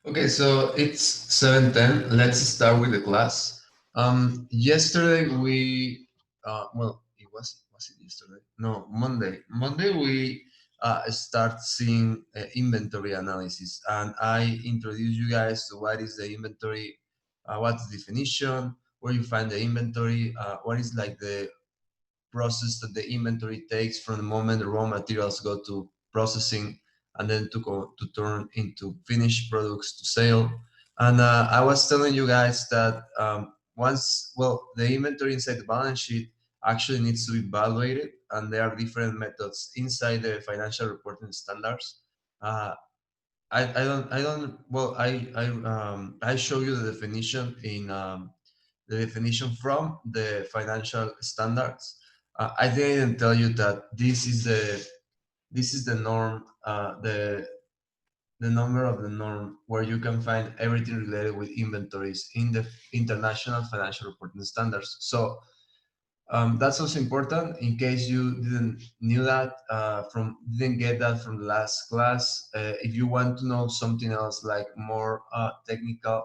Okay, so it's 7:10. Let's start with the class. Yesterday we, well, was it yesterday? No, Monday. Monday we start seeing inventory analysis, and I introduce you guys to what is the inventory, what's the definition, where you find the inventory, what is like the process that the inventory takes from the moment the raw materials go to processing and then to go to turn into finished products to sale. And I was telling you guys that the inventory inside the balance sheet actually needs to be evaluated, and there are different methods inside the financial reporting standards. Uh, I show you the definition in the definition from the financial standards. I didn't tell you that this is the norm, the number of the norm where you can find everything related with inventories in the international financial reporting standards. So that's also important in case you didn't knew that didn't get that from the last class. If you want to know something else like more technical,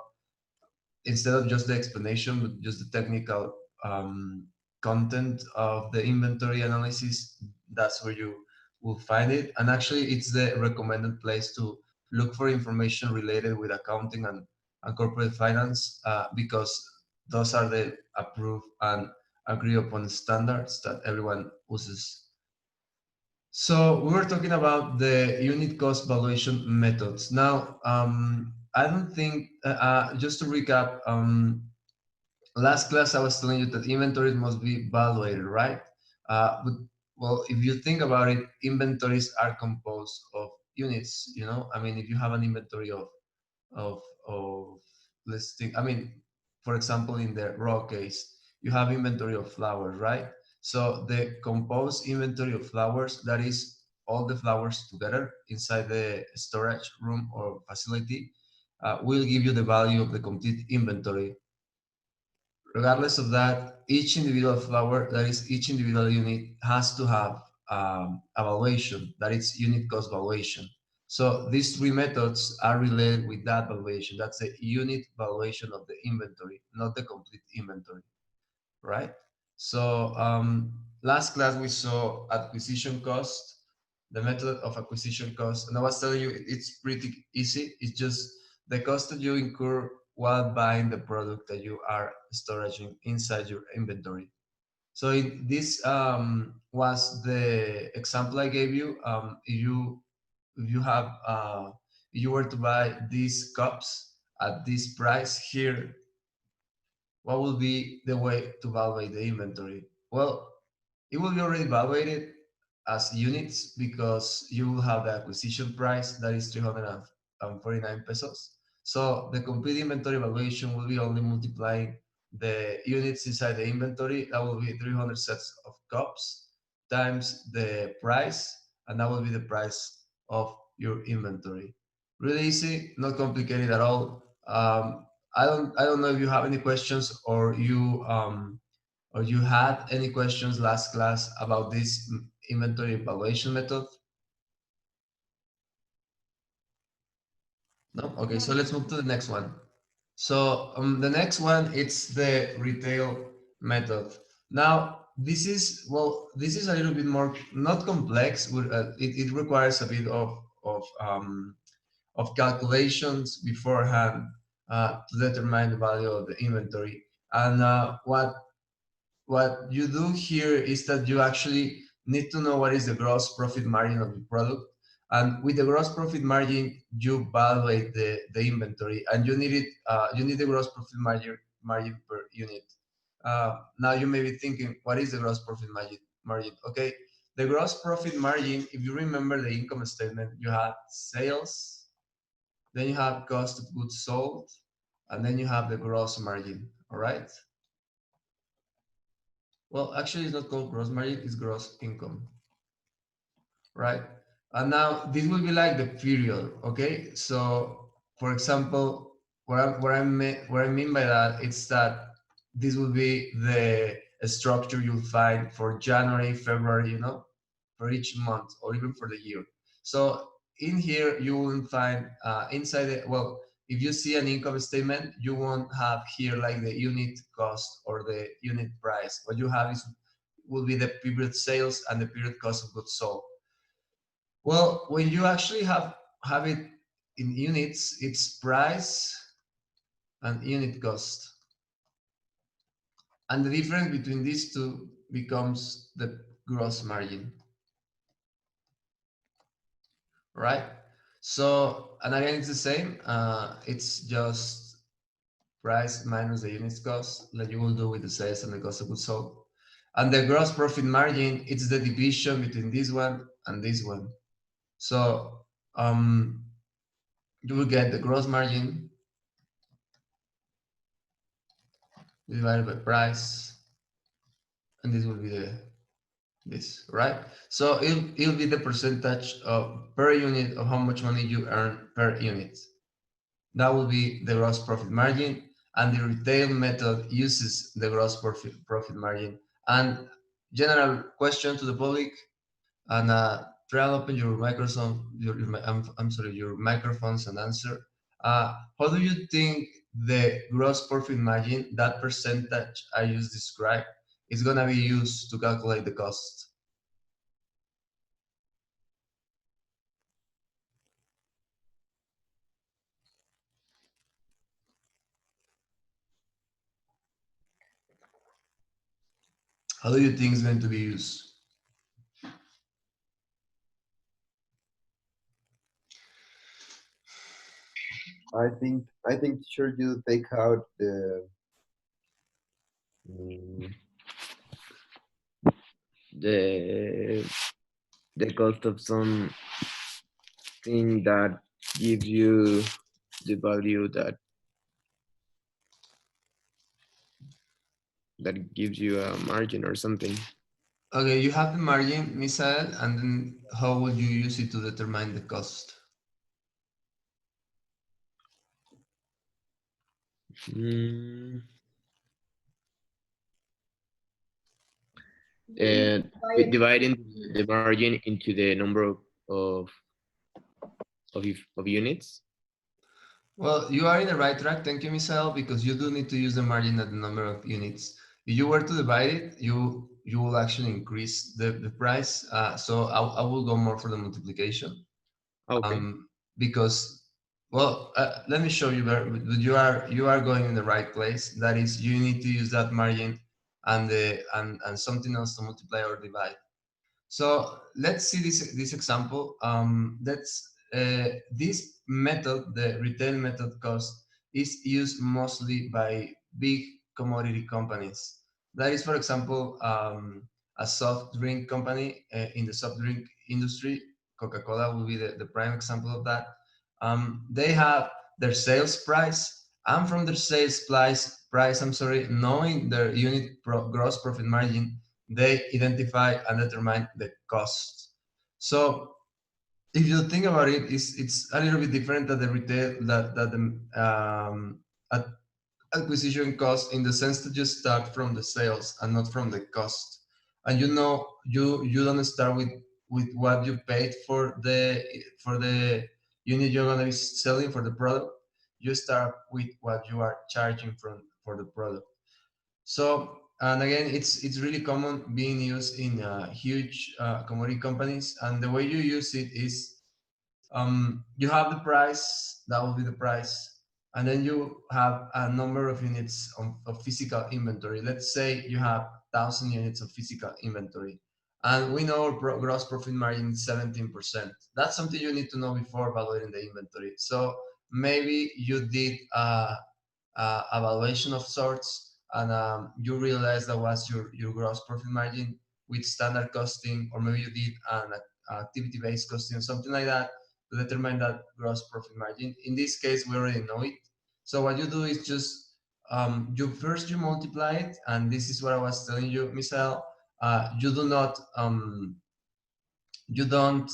instead of just the explanation, but just the technical content of the inventory analysis, that's where you will find it. And actually, it's the recommended place to look for information related with accounting and corporate finance, because those are the approved and agreed upon standards that everyone uses. So we were talking about the unit cost valuation methods. Now, I don't think, just to recap, last class I was telling you that inventories must be evaluated, right? But well, if you think about it, inventories are composed of units. I mean, if you have an inventory of let's think. I mean, for example, in the raw case, you have inventory of flowers, right? So the composed inventory of flowers, that is all the flowers together inside the storage room or facility, will give you the value of the complete inventory. Regardless of that, each individual flower, that is each individual unit, has to have a valuation, that is unit cost valuation. So these three methods are related with that valuation. That's the unit valuation of the inventory, not the complete inventory, right? So last class we saw acquisition cost, the method of acquisition cost, and I was telling you it's pretty easy. It's just the cost that you incur while buying the product that you are storing inside your inventory. So this was the example I gave you. If you were to buy these cups at this price here, what will be the way to evaluate the inventory? Well, it will be already evaluated as units because you will have the acquisition price, that is 349 pesos. So the complete inventory valuation will be only multiplying the units inside the inventory. That will be 300 sets of cups times the price, and that will be the price of your inventory. Really easy, not complicated at all. I don't know if you have any questions, or you had any questions last class about this inventory evaluation method. No? Okay, so let's move to the next one. So the next one, it's the retail method. Now, this is a little bit more, not complex. It requires a bit of calculations beforehand to determine the value of the inventory. And what you do here is that you actually need to know what is the gross profit margin of the product. And with the gross profit margin, you evaluate the inventory, and you need the gross profit margin per unit. Now you may be thinking, what is the gross profit margin? Okay, the gross profit margin, if you remember the income statement, you have sales, then you have cost of goods sold, and then you have the gross margin. All right. Well, actually, it's not called gross margin, it's gross income, right? And now this will be like the period, okay? So, for example, what I mean by that, it's that this will be the structure you'll find for January, February, for each month or even for the year. So in here, you will find inside it, well, if you see an income statement, you won't have here like the unit cost or the unit price. What you have is will be the period sales and the period cost of goods sold. Well, when you actually have it in units, it's price and unit cost. And the difference between these two becomes the gross margin, right? So, and again, it's the same. It's just price minus the unit cost that you will do with the sales and the cost of goods sold. And the gross profit margin, it's the division between this one and this one. So you will get the gross margin divided by price, and this will be this, right? So it'll be the percentage of per unit of how much money you earn per unit. That will be the gross profit margin, and the retail method uses the gross profit margin. And general question to the public, and try and open your microphone, I'm sorry, your microphones and answer. How do you think the gross profit margin, that percentage I just described, is gonna be used to calculate the cost? How do you think it's going to be used? I think sure you take out mm, the the cost of something that gives you the value that gives you a margin or something. Okay, you have the margin, Misael, and then how would you use it to determine the cost? Mm, and dividing the margin into the number of of units. Well, you are in the right track. Thank you, Misael, because you do need to use the margin at the number of units. If you were to divide it, you will actually increase the price. So I will go more for the multiplication. Okay. Because, well, let me show you where you are going in the right place. That is, you need to use that margin and and something else to multiply or divide. So let's see this example. This method, the retail method cost, is used mostly by big commodity companies. That is, for example, a soft drink company in the soft drink industry. Coca-Cola will be the prime example of that. They have their sales price, and from their sales price, I'm sorry, knowing their gross profit margin, they identify and determine the cost. So if you think about it, it's a little bit different than the retail that the acquisition cost, in the sense that you start from the sales and not from the cost. And you don't start with what you paid for the unit you're gonna be selling for the product. You start with what you are charging for the product. So, and again, it's really common being used in huge commodity companies. And the way you use it is, you have the price, that will be the price, and then you have a number of units of physical inventory. Let's say you have 1,000 units of physical inventory, and we know our gross profit margin is 17%. That's something you need to know before evaluating the inventory. So maybe you did a valuation of sorts, and you realize that was your gross profit margin with standard costing, or maybe you did an activity-based costing or something like that to determine that gross profit margin. In this case, we already know it. So what you do is just you multiply it, and this is what I was telling you, Misael. You do not you don't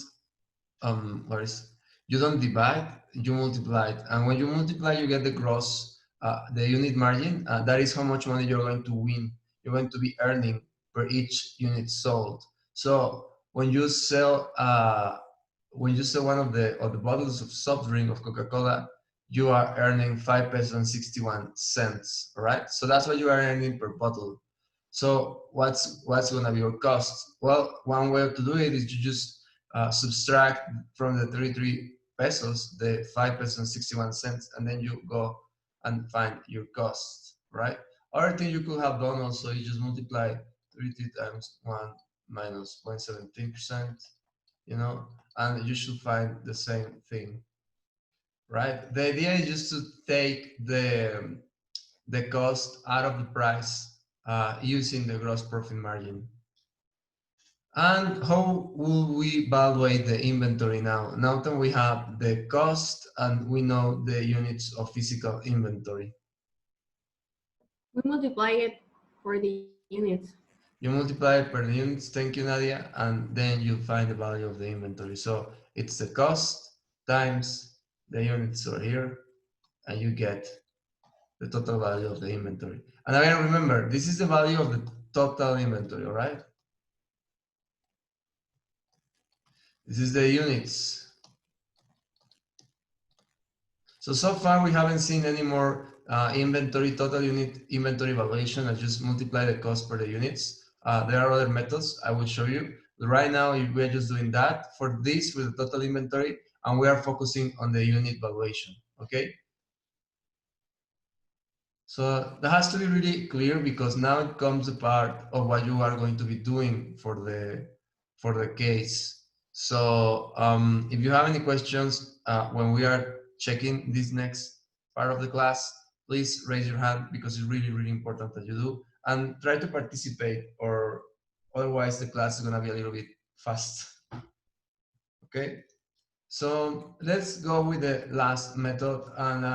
what is you don't divide, you multiply it, and when you multiply you get the gross, the unit margin. That is how much money you're going to win, you're going to be earning per each unit sold. So when you sell one of the bottles of soft drink of Coca-Cola, you are earning 5 pesos and 61 cents, right? So that's what you are earning per bottle. So what's gonna be your cost? Well, one way to do it is you just subtract from the 33 pesos the 5 pesos and 61 cents, and then you go and find your cost, right? Other thing you could have done also, you just multiply 33 times 1 minus 0.17%, you know, and you should find the same thing, right? The idea is just to take the cost out of the price using the gross profit margin. And how will we evaluate the inventory now? Now that we have the cost and we know the units of physical inventory. We multiply it for the units. You multiply it per the units, thank you, Nadia, and then you find the value of the inventory. So it's the cost times the units over here, and you get the total value of the inventory. And again, remember, this is the value of the total inventory, all right? This is the units. So far we haven't seen any more inventory, total unit inventory valuation. I just multiply the cost per the units. There are other methods I will show you. Right now we are just doing that for this with the total inventory, and we are focusing on the unit valuation, okay? So that has to be really clear, because now it comes a part of what you are going to be doing for the case. So if you have any questions when we are checking this next part of the class, please raise your hand, because it's really, really important that you do, and try to participate, or otherwise the class is going to be a little bit fast. Okay. So let's go with the last method. And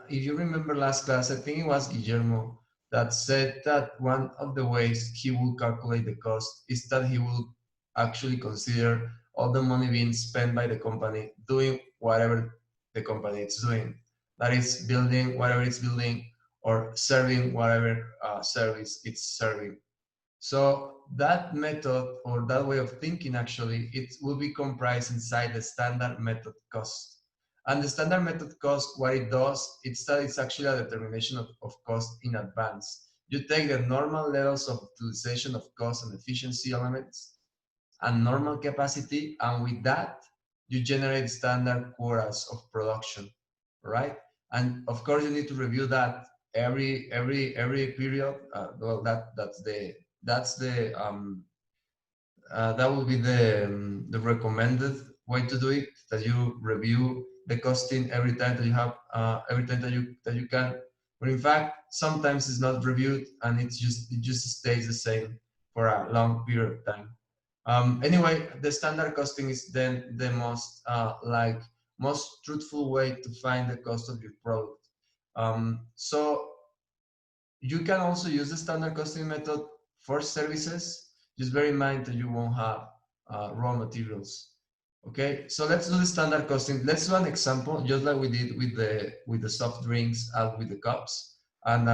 if you remember last class, I think it was Guillermo that said that one of the ways he will calculate the cost is that he will actually consider all the money being spent by the company doing whatever the company is doing. That is building whatever it's building, or serving whatever service it's serving. So that method, or that way of thinking, actually, it will be comprised inside the standard method cost. And the standard method cost, what it does, it's actually a determination of cost in advance. You take the normal levels of utilization of cost and efficiency elements and normal capacity, and with that, you generate standard quotas of production, right? And of course, you need to review that every period. Well, that will be the recommended way to do it. That you review the costing every time that you have every time that you can. But in fact, sometimes it's not reviewed, and it just stays the same for a long period of time. Anyway, the standard costing is then the most truthful way to find the cost of your product. So you can also use the standard costing method for services. Just bear in mind that you won't have raw materials. Okay, so let's do the standard costing. Let's do an example, just like we did with the soft drinks and with the cups. And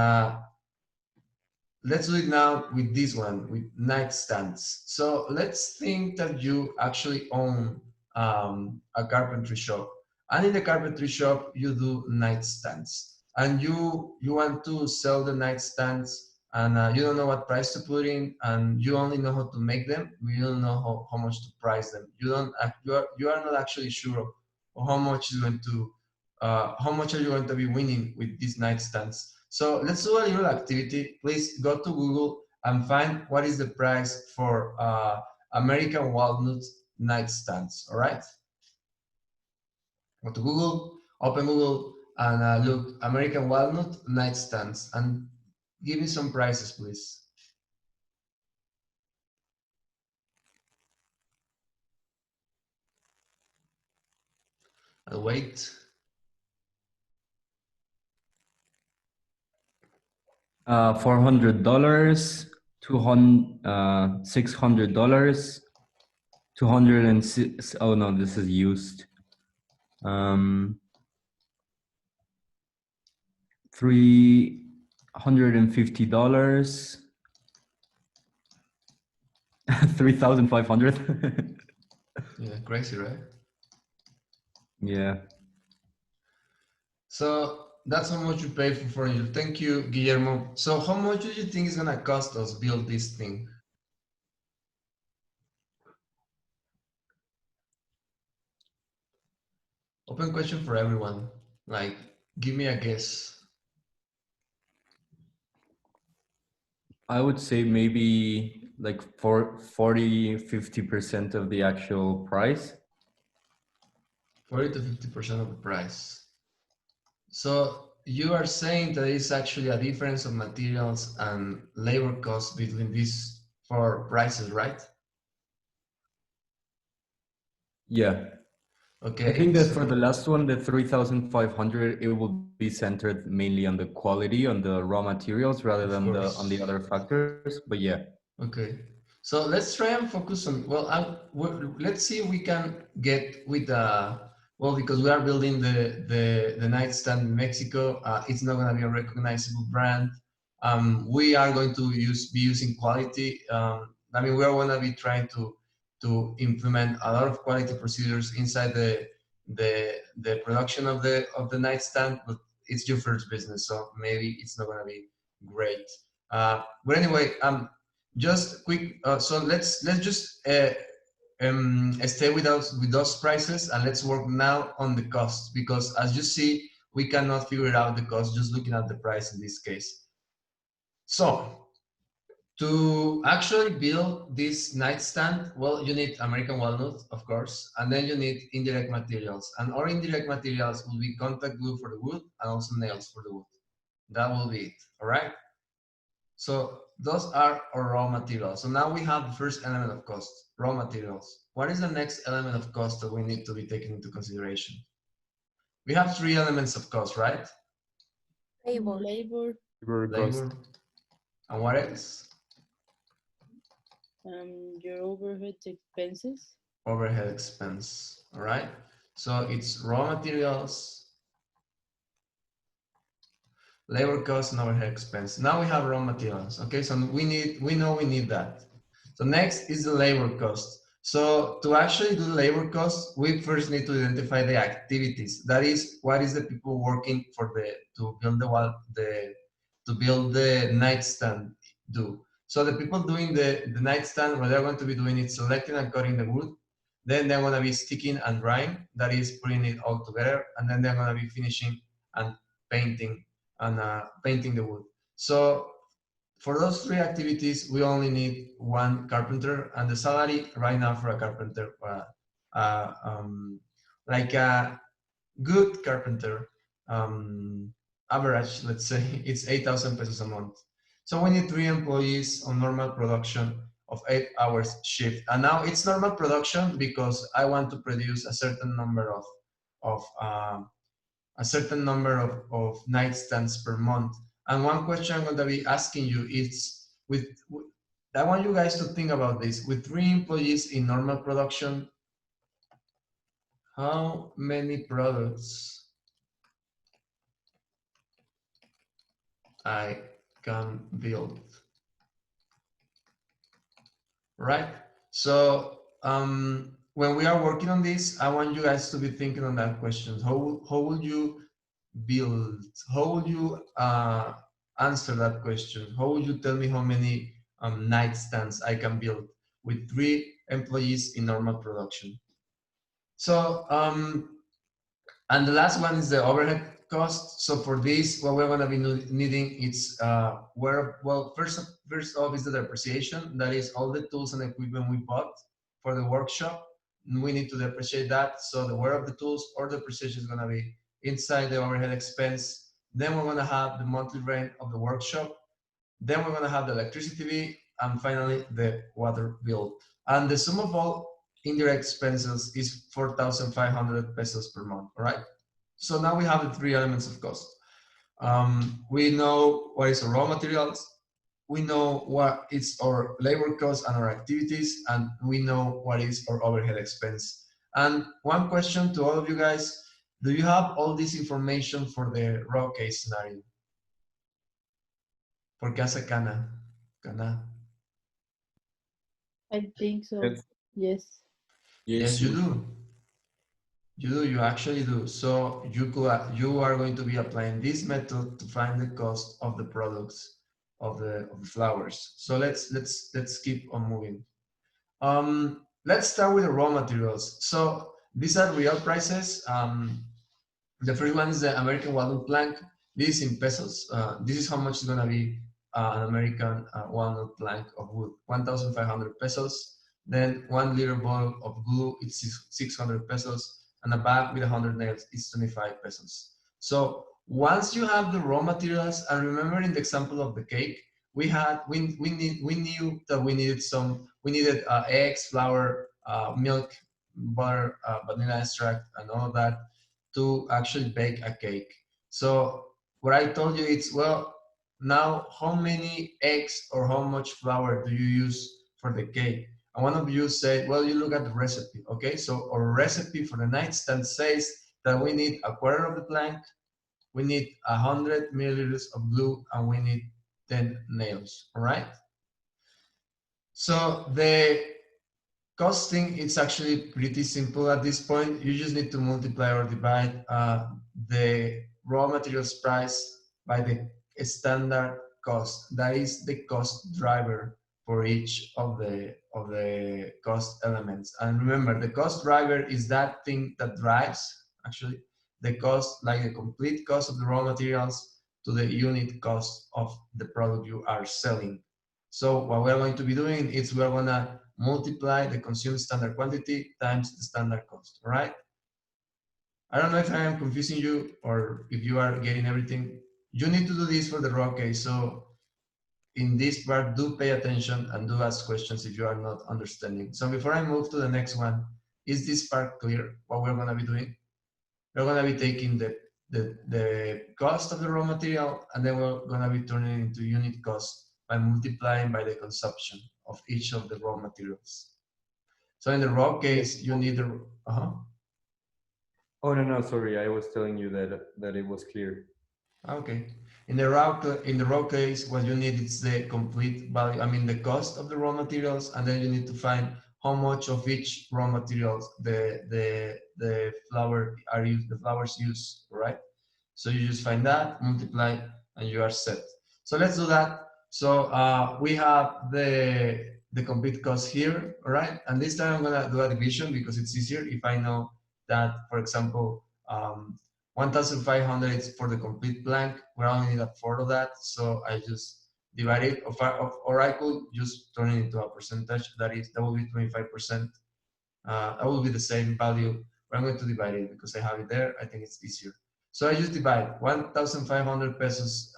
let's do it now with this one, with nightstands. So let's think that you actually own a carpentry shop, and in the carpentry shop you do nightstands, and you want to sell the nightstands, and you don't know what price to put in, and you only know how to make them. You don't know how much to price them. You are not actually sure of how much is going to how much are you going to be winning with these nightstands. So let's do a little activity. Please go to Google and find what is the price for American walnut nightstands. All right. Go to Google, open Google, and look American walnut nightstands, and give me some prices, please. I'll wait. $400, $600, 206. Oh no, this is used. $350, 3,500. Yeah, crazy, right? Yeah. So that's how much you pay for furniture. Thank you, Guillermo. So how much do you think is gonna cost us build this thing? Open question for everyone. Like, give me a guess. I would say maybe like 40-50% of the actual price. 40 to 50% of the price. So you are saying that it's actually a difference of materials and labor costs between these four prices, right? Yeah. I Okay, think that so for the last one, the 3,500, it will be centered mainly on the quality, on the raw materials rather of than on the course. other factors. But yeah. Okay, so let's try and focus on, well, let's see if we can get with, well, because we are building the nightstand in Mexico, it's not going to be a recognizable brand. We are going to be using quality. I mean, we are going to be trying to implement a lot of quality procedures inside the production of the nightstand, but it's your first business, so maybe it's not going to be great. But anyway, just quick. So let's just stay with those prices, and let's work now on the cost, because as you see, we cannot figure out the cost just looking at the price in this case. So to actually build this nightstand, well, you need American walnut, of course, and then you need indirect materials. And our indirect materials will be contact glue for the wood and also nails for the wood. That will be it. All right. So those are our raw materials. So now we have the first element of cost, raw materials. What is the next element of cost that we need to be taken into consideration? We have three elements of cost, right? Labor. Labor cost. Labor. And what else? Your overhead expenses. Overhead expense. All right. So it's raw materials, labor cost, and overhead expense. Now we have raw materials. Okay, so we know we need that. So next is the labor cost. So to actually do the labor cost, we first need to identify the activities. That is, what is the people working for to build the nightstand do. So the people doing the nightstand, what they're going to be doing is selecting and cutting the wood. Then they're going to be sticking and drying. That is putting it all together. And then they're going to be finishing and painting painting the wood. So for those three activities, we only need one carpenter, and the salary right now for a carpenter, like a good carpenter, average, let's say, it's 8,000 pesos a month. So we need 3 employees on normal production of 8 hours shift. And now it's normal production because I want to produce a certain number of of nightstands per month. And one question I'm going to be asking you is, I want you guys to think about this. With 3 employees in normal production, how many products I can build, right? So when we are working on this, I want you guys to be thinking on that question. How will you build? How would you answer that question? How would you tell me how many nightstands I can build with 3 employees in normal production? So, and the last one is the overhead cost. So for this, what we're going to be needing is first off is the depreciation. That is all the tools and equipment we bought for the workshop. We need to depreciate that. So the wear of the tools or depreciation is going to be inside the overhead expense. Then we're going to have the monthly rent of the workshop. Then we're going to have the electricity bill, and finally the water bill. And the sum of all indirect expenses is 4,500 pesos per month. All right. So now we have the three elements of cost. We know what is our raw materials. We know what is our labor cost and our activities, and we know what is our overhead expense. And one question to all of you guys: do you have all this information for the raw case scenario? For Casa Cana. Cana. I think so. Yes. Yes. Yes, you do. You actually do. So you are going to be applying this method to find the cost of the products of the flowers. So let's keep on moving. Let's start with the raw materials. So these are real prices. The first one is the American walnut plank. This is in pesos. This is how much it's gonna be an American walnut plank of wood, 1,500 pesos. Then 1 liter bottle of glue, it's 600 pesos, and a bag with 100 nails is 25 pesos. So once you have the raw materials, and remember in the example of the cake, we knew that we needed eggs, flour, milk, butter, vanilla extract, and all of that to actually bake a cake. So what I told you is, well, now how many eggs or how much flour do you use for the cake? And one of you said, well, you look at the recipe, okay? So our recipe for the nightstand says that we need a quarter of the plank, we need 100 milliliters of glue, and we need 10 nails, all right? So the costing, it's actually pretty simple at this point. You just need to multiply or divide the raw materials price by the standard cost. That is the cost driver for each of the cost elements. And remember, the cost driver is that thing that drives actually the cost, like the complete cost of the raw materials to the unit cost of the product you are selling. So what we're going to be doing is we're gonna multiply the consumed standard quantity times the standard cost, all right? I don't know if I am confusing you or if you are getting everything. You need to do this for the raw case. So in this part, do pay attention and do ask questions if you are not understanding. So before I move to the next one, is this part clear, what we're gonna be doing? We're gonna be taking the cost of the raw material, and then we're gonna be turning it into unit cost by multiplying by the consumption of each of the raw materials. So in the raw case, you need the, Oh, no, sorry. I was telling you that it was clear. okay. In the raw case, what you need is the complete value, I mean the cost of the raw materials, and then you need to find how much of each raw materials the flowers use, right? So you just find that, multiply, and you are set. So let's do that. So we have the complete cost here, all right? And this time I'm gonna do a division because it's easier if I know that, for example, 1,500 is for the complete blank. We only need a fourth of that, so I just divide it, or I could just turn it into a percentage. That will be 25%. That will be the same value, but I'm going to divide it because I have it there. I think it's easier. So I just divide 1,500 pesos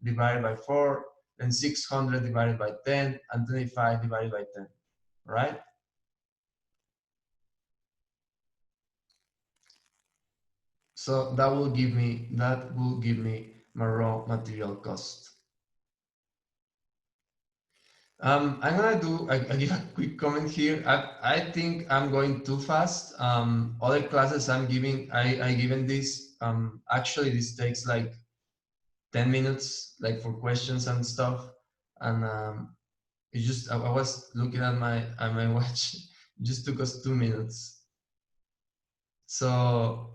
divided by 4, then 600 divided by 10, and 25 divided by 10, right? So that will give me my raw material cost. I'm gonna I give a quick comment here. I think I'm going too fast. Other classes I'm giving, I given this. Actually, this takes like 10 minutes, like for questions and stuff. And it just I was looking at my watch. It just took us 2 minutes. So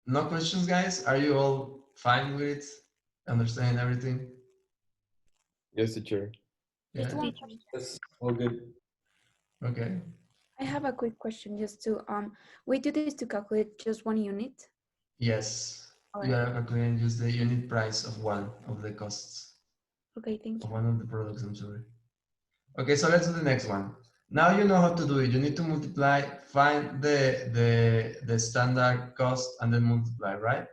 no questions, guys. Are you all fine with it? Understanding everything? Yes, teacher. Yeah. Just one. Yes, all good. Okay. I have a quick question just to we do this to calculate just one unit. Yes. All You right. are calculating just the unit price of one of the costs Okay, thank of you. one of the products. I'm sorry. Okay, so let's do the next one. Now you know how to do it. You need to multiply, find the standard cost, and then multiply, right?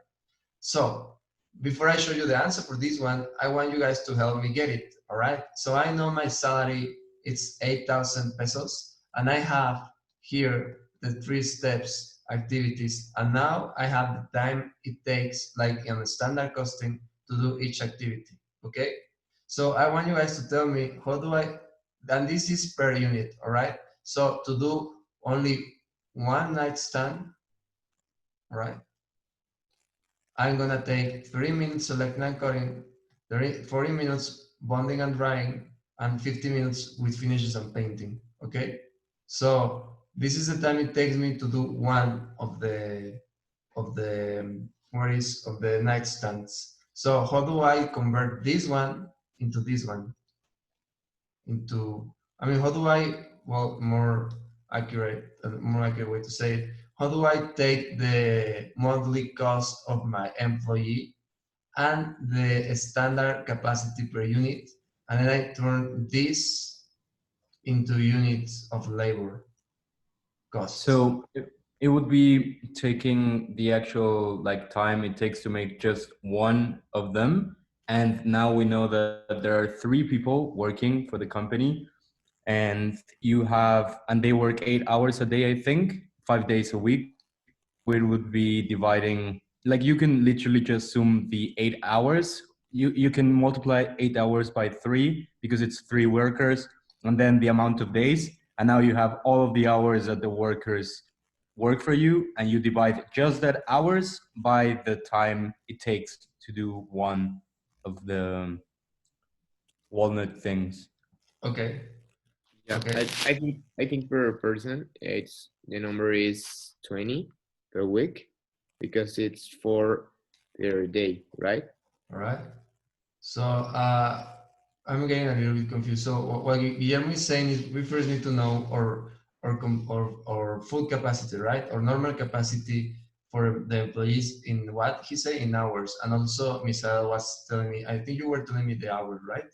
So before I show you the answer for this one, I want you guys to help me get it. All right. So I know my salary it's 8,000 pesos, and I have here the 3 steps activities, and now I have the time it takes, like in the standard costing, to do each activity. Okay. So I want you guys to tell me how do I, and this is per unit. All right. So to do only one nightstand, all right, I'm gonna take 3 minutes selecting and cutting, 40 minutes bonding and drying, and 50 minutes with finishes and painting, okay? So this is the time it takes me to do one of the of the nightstands. So how do I convert this one into this one? Into, I mean, how do I, well, more accurate way to say it, how do I take the monthly cost of my employee and the standard capacity per unit, and then I turn this into units of labor cost? So it would be taking the actual like time it takes to make just one of them. And now we know that there are 3 people working for the company, and they work 8 hours a day, I think, 5 days a week. We would be dividing, like you can literally just assume the 8 hours. You can multiply 8 hours by 3 because it's 3 workers, and then the amount of days. And now you have all of the hours that the workers work for you, and you divide just that hours by the time it takes to do one of the walnut things. Okay. Yeah, Okay. I think per person, it's the number is 20 per week because it's 4 per day, right? All right. So I'm getting a little bit confused. So what Guillermo is saying is we first need to know or full capacity, right? Or normal capacity for the employees in what he say in hours. And also Misael was telling me, I think you were telling me the hours, right?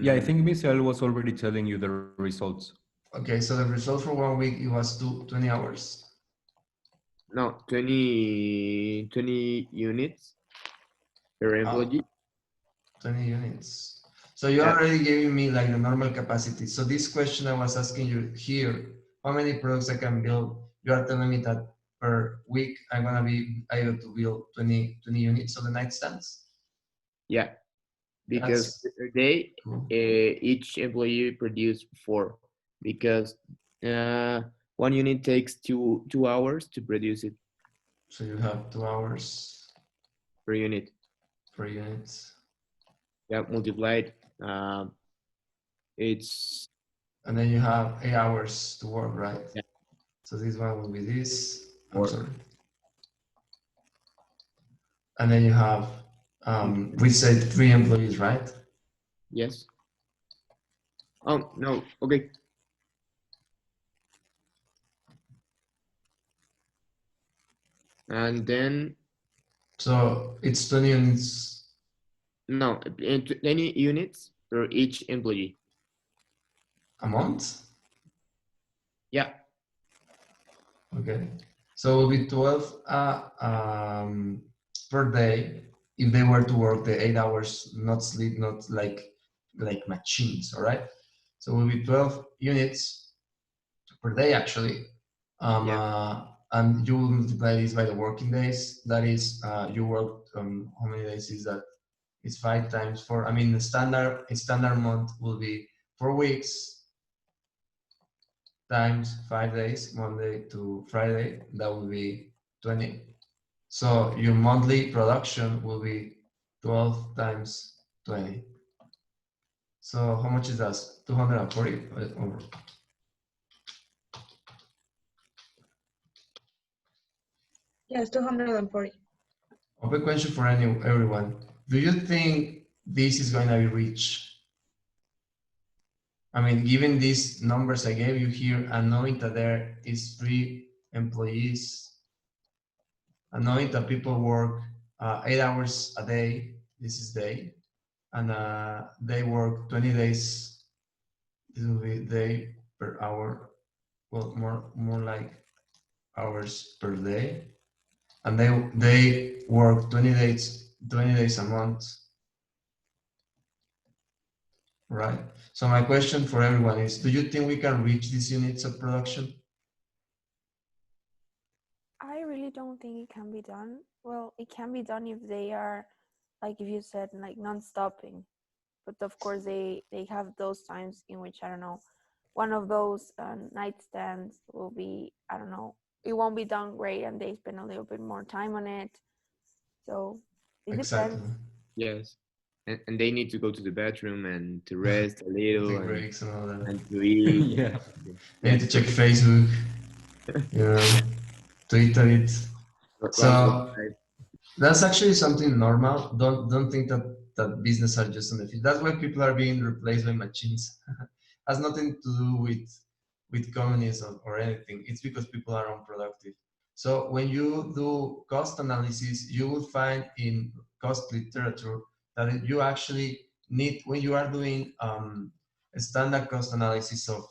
Yeah, I think Michelle was already telling you the results. Okay, so the result for 1 week, it was 20 hours. No, 20 units per employee. 20 units. So you're Yeah. already giving me like the normal capacity. So this question I was asking you here, how many products I can build? You are telling me that per week I'm gonna be able to build 20 units of the nightstands. Yeah, because That's per day, cool. each employee produce 4 because uh, 1 unit takes 2 hours to produce it So you have 2 hours per unit. per unit. Yeah, multiplied. It's And then you have 8 hours to work, right? Yeah. So this one will be this. I'm 4. sorry. And then you have, we said 3 employees, right? Yes. Oh no. Okay. And then So it's 20 units no, 20 units per each employee. a month. Yeah. Okay. So it will be 12 per day if they were to work the 8 hours, not sleep, not like machines, all right? So it will be 12 units per day actually. Yeah. And you will multiply this by the working days. That is, you work, how many days is that? It's 5 times 4. I mean, a standard month will be 4 weeks times 5 days, Monday to Friday. That will be 20. So your monthly production will be 12 times 20. So how much is that? 240 over. Yes, 240. Open question for everyone. Do you think this is going to be reached? I mean, given these numbers I gave you here, and knowing that there is 3 employees, and knowing that people work 8 hours a day, this is day, and they work 20 days, this will be day per hour, well, more like hours per day, and they work 20 days a month, right? So my question for everyone is, do you think we can reach these units of production? I really don't think it can be done. Well, it can be done if they are, like if you said, like non-stopping. But of course, they have those times in which, I don't know, one of those nightstands will be, I don't know, it won't be done great, and they spend a little bit more time on it. So it Exactly. depends. Yes. and they need to go to the bathroom and to rest a little Take breaks and all that. and to eat. Yeah. They need to check Facebook, you know, Twitter it. Run to the So side. that's actually something normal. Don't think that business are just on the field. That's why people are being replaced by machines. Has nothing to do with communism or anything. It's because people are unproductive. So when you do cost analysis, you will find in cost literature that you actually need, when you are doing a standard cost analysis of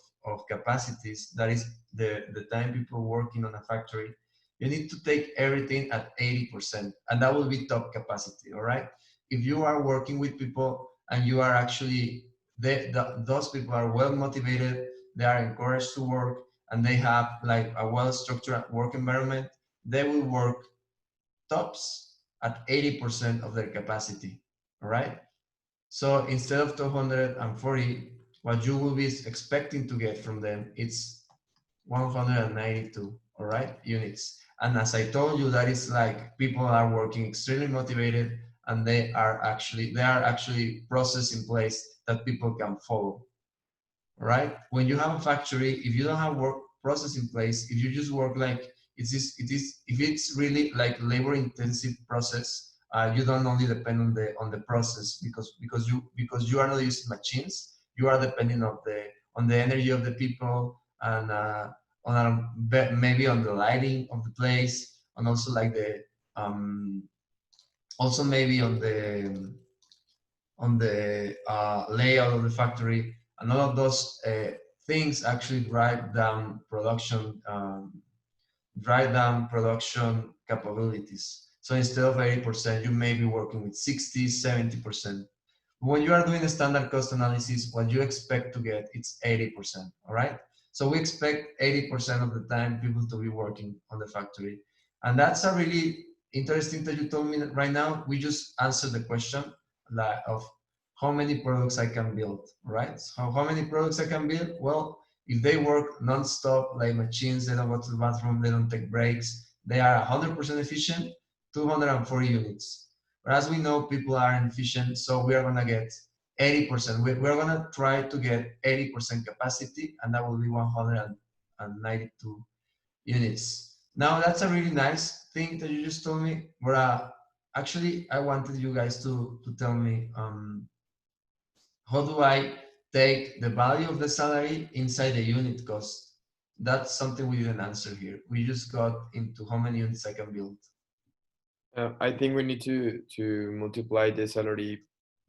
capacities, that is the time people working on a factory, you need to take everything at 80%, and that will be top capacity, all right? If you are working with people and you are actually, those people are well motivated, they are encouraged to work, and they have like a well-structured work environment, they will work tops at 80% of their capacity, all right? So instead of 240, what you will be expecting to get from them, it's 192, all right, units. And as I told you, that is like people are working extremely motivated, and there are actually process in place that people can follow, right? When you have a factory, if you don't have work process in place, if you just work like if it's really like labor intensive process, you don't only depend on the process because you are not using machines. You are depending on the energy of the people, and maybe on the lighting of the place, and also like the also maybe on the layout of the factory, and all of those things actually drive down production capabilities. So instead of 80%, you may be working with 60, 70%. When you are doing a standard cost analysis, what you expect to get, it's 80%, all right? So we expect 80% of the time people to be working on the factory. And that's a really interesting that you told me that right now. We just answered the question of how many products I can build, right? So how many products I can build? Well, if they work non-stop, like machines, they don't go to the bathroom, they don't take breaks, they are 100% efficient, 240 units. But as we know, people are inefficient, so we are gonna get 80%. We're gonna try to get 80% capacity, and that will be 192 units. Now that's a really nice thing that you just told me, but actually I wanted you guys to tell me how do I take the value of the salary inside the unit cost? That's something we didn't answer here. We just got into how many units I can build. I think we need to multiply the salary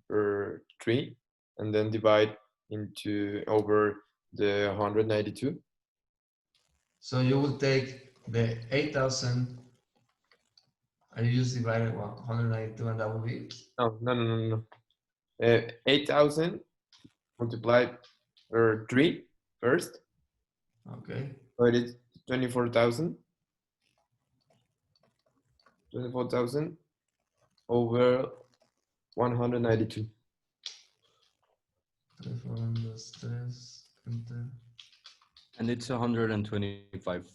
per 3 and then divide into over the 192. So you will take the 8,000 and you just divide it 192, and that will be No. 8,000 multiplied per 3 first. okay. So it is 24,000. 24,000 over 192. 24 minus 3, And it's 125.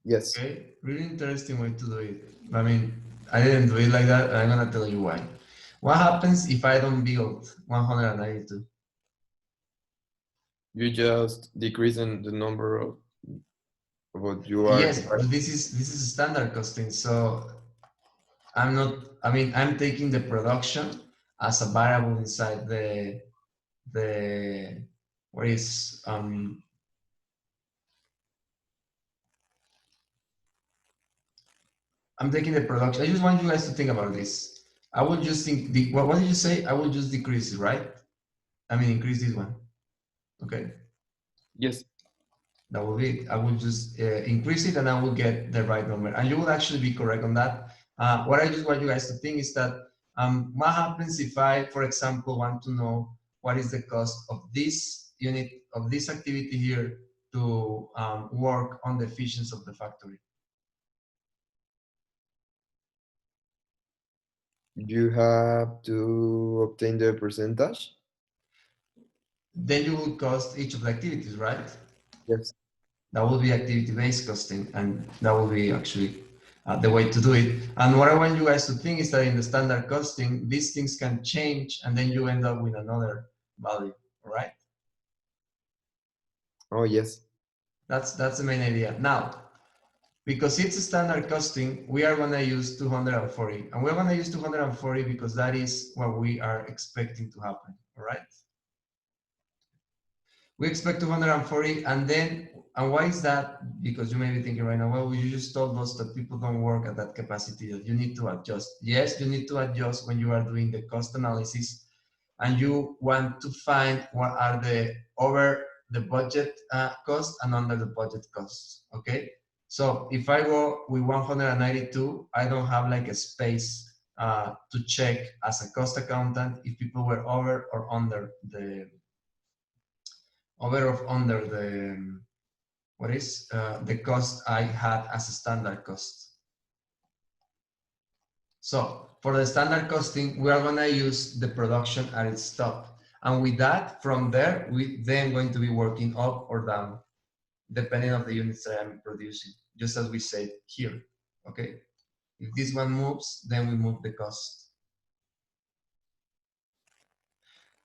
Yes. okay, really interesting way to do it. I mean, I didn't do it like that, and I'm gonna tell you why. What happens if I don't build 192? You just decrease in the number of what you are. Yes, but this is standard costing, so I'm not. I mean, I'm taking the production as a variable inside the what is I'm taking the production. I just want you guys to think about this. I will just think what did you say? I will just decrease it, right? I mean, increase this one. Okay, Yes. that will be it. I will just increase it, and I will get the right number. And you will actually be correct on that. What I just want you guys to think is that what happens if I, for example, want to know what is the cost of this unit, of this activity here, to work on the efficiency of the factory? You have to obtain the percentage. Then you will cost each of the activities, right? Yes. That will be activity-based costing, and that will be actually the way to do it. And what I want you guys to think is that in the standard costing, these things can change, and then you end up with another value, right? Oh, yes. That's the main idea. Now, because it's a standard costing, we are gonna use 240, and we're gonna use 240 because that is what we are expecting to happen, all right? We expect 240, and why is that? Because you may be thinking right now, well, you just told us that people don't work at that capacity, that you need to adjust. Yes, you need to adjust when you are doing the cost analysis, and you want to find what are the over the budget cost and under the budget costs, okay? So if I go with 192, I don't have like a space to check as a cost accountant if people were over or under the what is the cost I had as a standard cost. So for the standard costing, we are gonna use the production at its top. And with that, from there, we then going to be working up or down, depending on the units that I'm producing, just as we said here, okay? If this one moves, then we move the cost.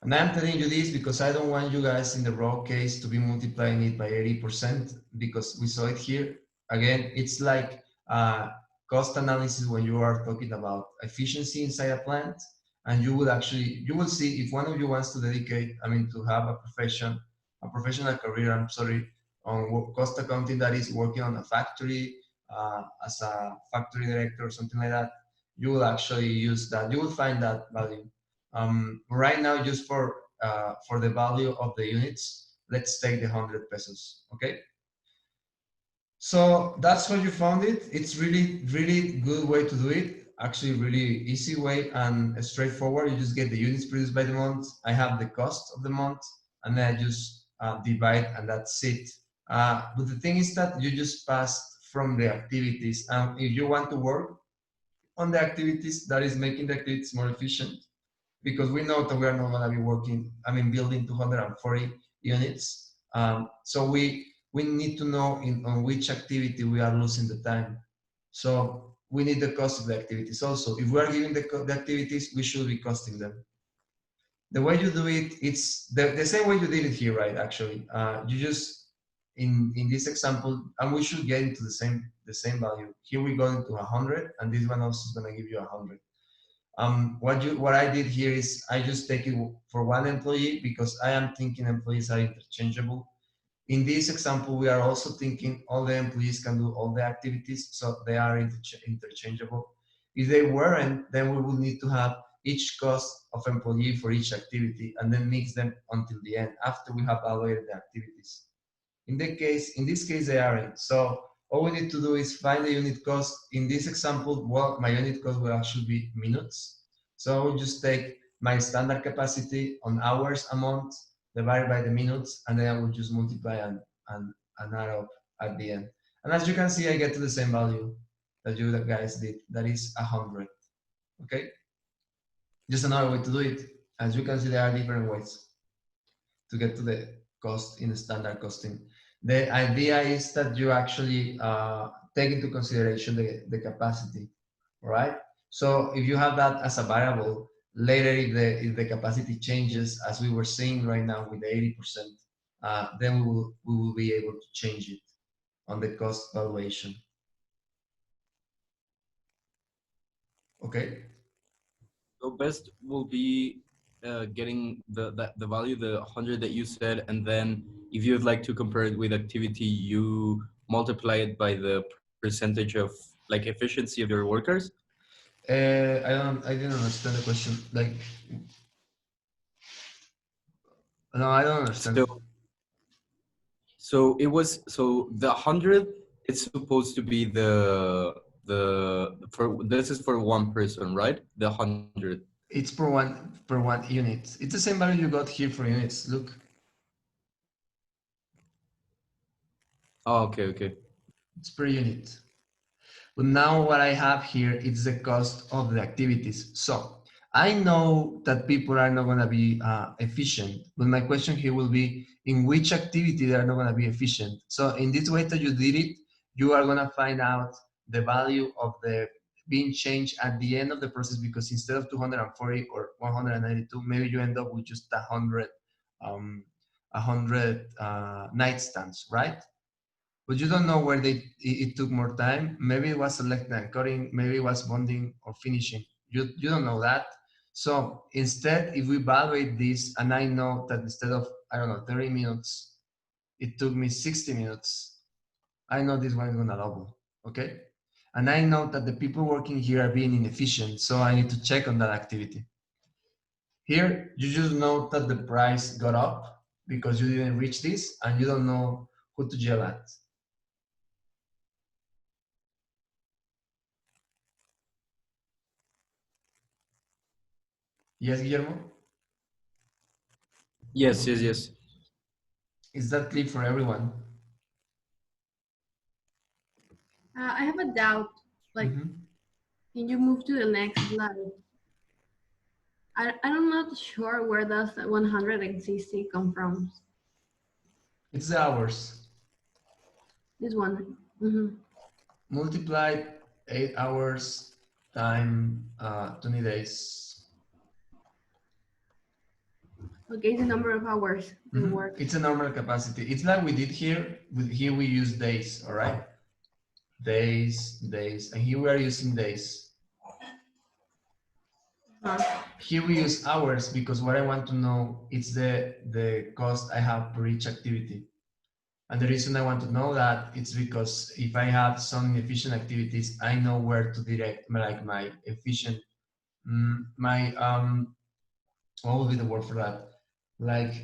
And I'm telling you this because I don't want you guys in the raw case to be multiplying it by 80% because we saw it here. Again, it's like cost analysis when you are talking about efficiency inside a plant. And you will see if one of you wants to dedicate, to have a professional career, on cost accounting that is working on a factory as a factory director or something like that, you will actually use that. You will find that value. Right now, just for the value of the units, let's take the 100 pesos, okay? So that's how you found it. It's really, really good way to do it. Actually, really easy way and straightforward. You just get the units produced by the month. I have the cost of the month, and then I just divide, and that's it. But the thing is that you just passed from the activities. If you want to work on the activities that is making the activities more efficient, because we know that we are not going to be building 240 units. So we need to know on which activity we are losing the time. So we need the cost of the activities also. If we are giving the activities, we should be costing them. The way you do it, it's the same way you did it here, right? Actually, you just in this example, and we should get into the same value. Here we go into 100, and this one also is going to give you 100. What I did here is I just take it for one employee because I am thinking employees are interchangeable. In this example, we are also thinking all the employees can do all the activities, so they are interchangeable. If they weren't, then we would need to have each cost of employee for each activity and then mix them until the end after we have evaluated the activities. In this case, they aren't. So all we need to do is find the unit cost. In this example, well, my unit cost will actually be minutes. So I will just take my standard capacity on hours a month, divided by the minutes, and then I will just multiply and add up at the end. And as you can see, I get to the same value that you guys did. That is 100. Okay? Just another way to do it. As you can see, there are different ways to get to the cost in standard costing. The idea is that you actually take into consideration the capacity, right? So if you have that as a variable, later if the capacity changes, as we were seeing right now with the 80%, then we will be able to change it on the cost valuation. Okay. So best will be getting the value, the 100 that you said, and then if you'd like to compare it with activity, you multiply it by the percentage of like efficiency of your workers. I didn't understand the question. Like, no, I don't understand. So it was, so the 100 is supposed to be for this is for one person, right? The 100. It's per one unit. It's the same value you got here for units. Look. Oh, okay. It's per unit. But now what I have here is the cost of the activities. So I know that people are not going to be efficient, but my question here will be in which activity they are not going to be efficient. So in this way that you did it, you are going to find out the value of the being changed at the end of the process, because instead of 240 or 192, maybe you end up with just 100 um, 100 nightstands, right? But you don't know where it took more time. Maybe it was selecting and cutting, maybe it was bonding or finishing. You don't know that. So instead, if we evaluate this, and I know that instead of, I don't know, 30 minutes, it took me 60 minutes, I know this one is gonna double, okay? And I know that the people working here are being inefficient, so I need to check on that activity. Here, you just know that the price got up because you didn't reach this, and you don't know who to yell at. Yes, Guillermo? Yes, yes, yes. Is that clear for everyone? I have a doubt. Like, Mhm. can you move to the next slide? I'm not sure where does the 160 come from. It's the hours. This one. Mm-hmm. Multiply 8 hours time 20 days. Okay, the number of hours they work. It's a normal capacity. It's like we did here. Here we use days, all right? Days, and here we are using days. Here we use hours because what I want to know is the cost I have per each activity. And the reason I want to know that it's because if I have some inefficient activities, I know where to direct my efficient, my what would be the word for that? Like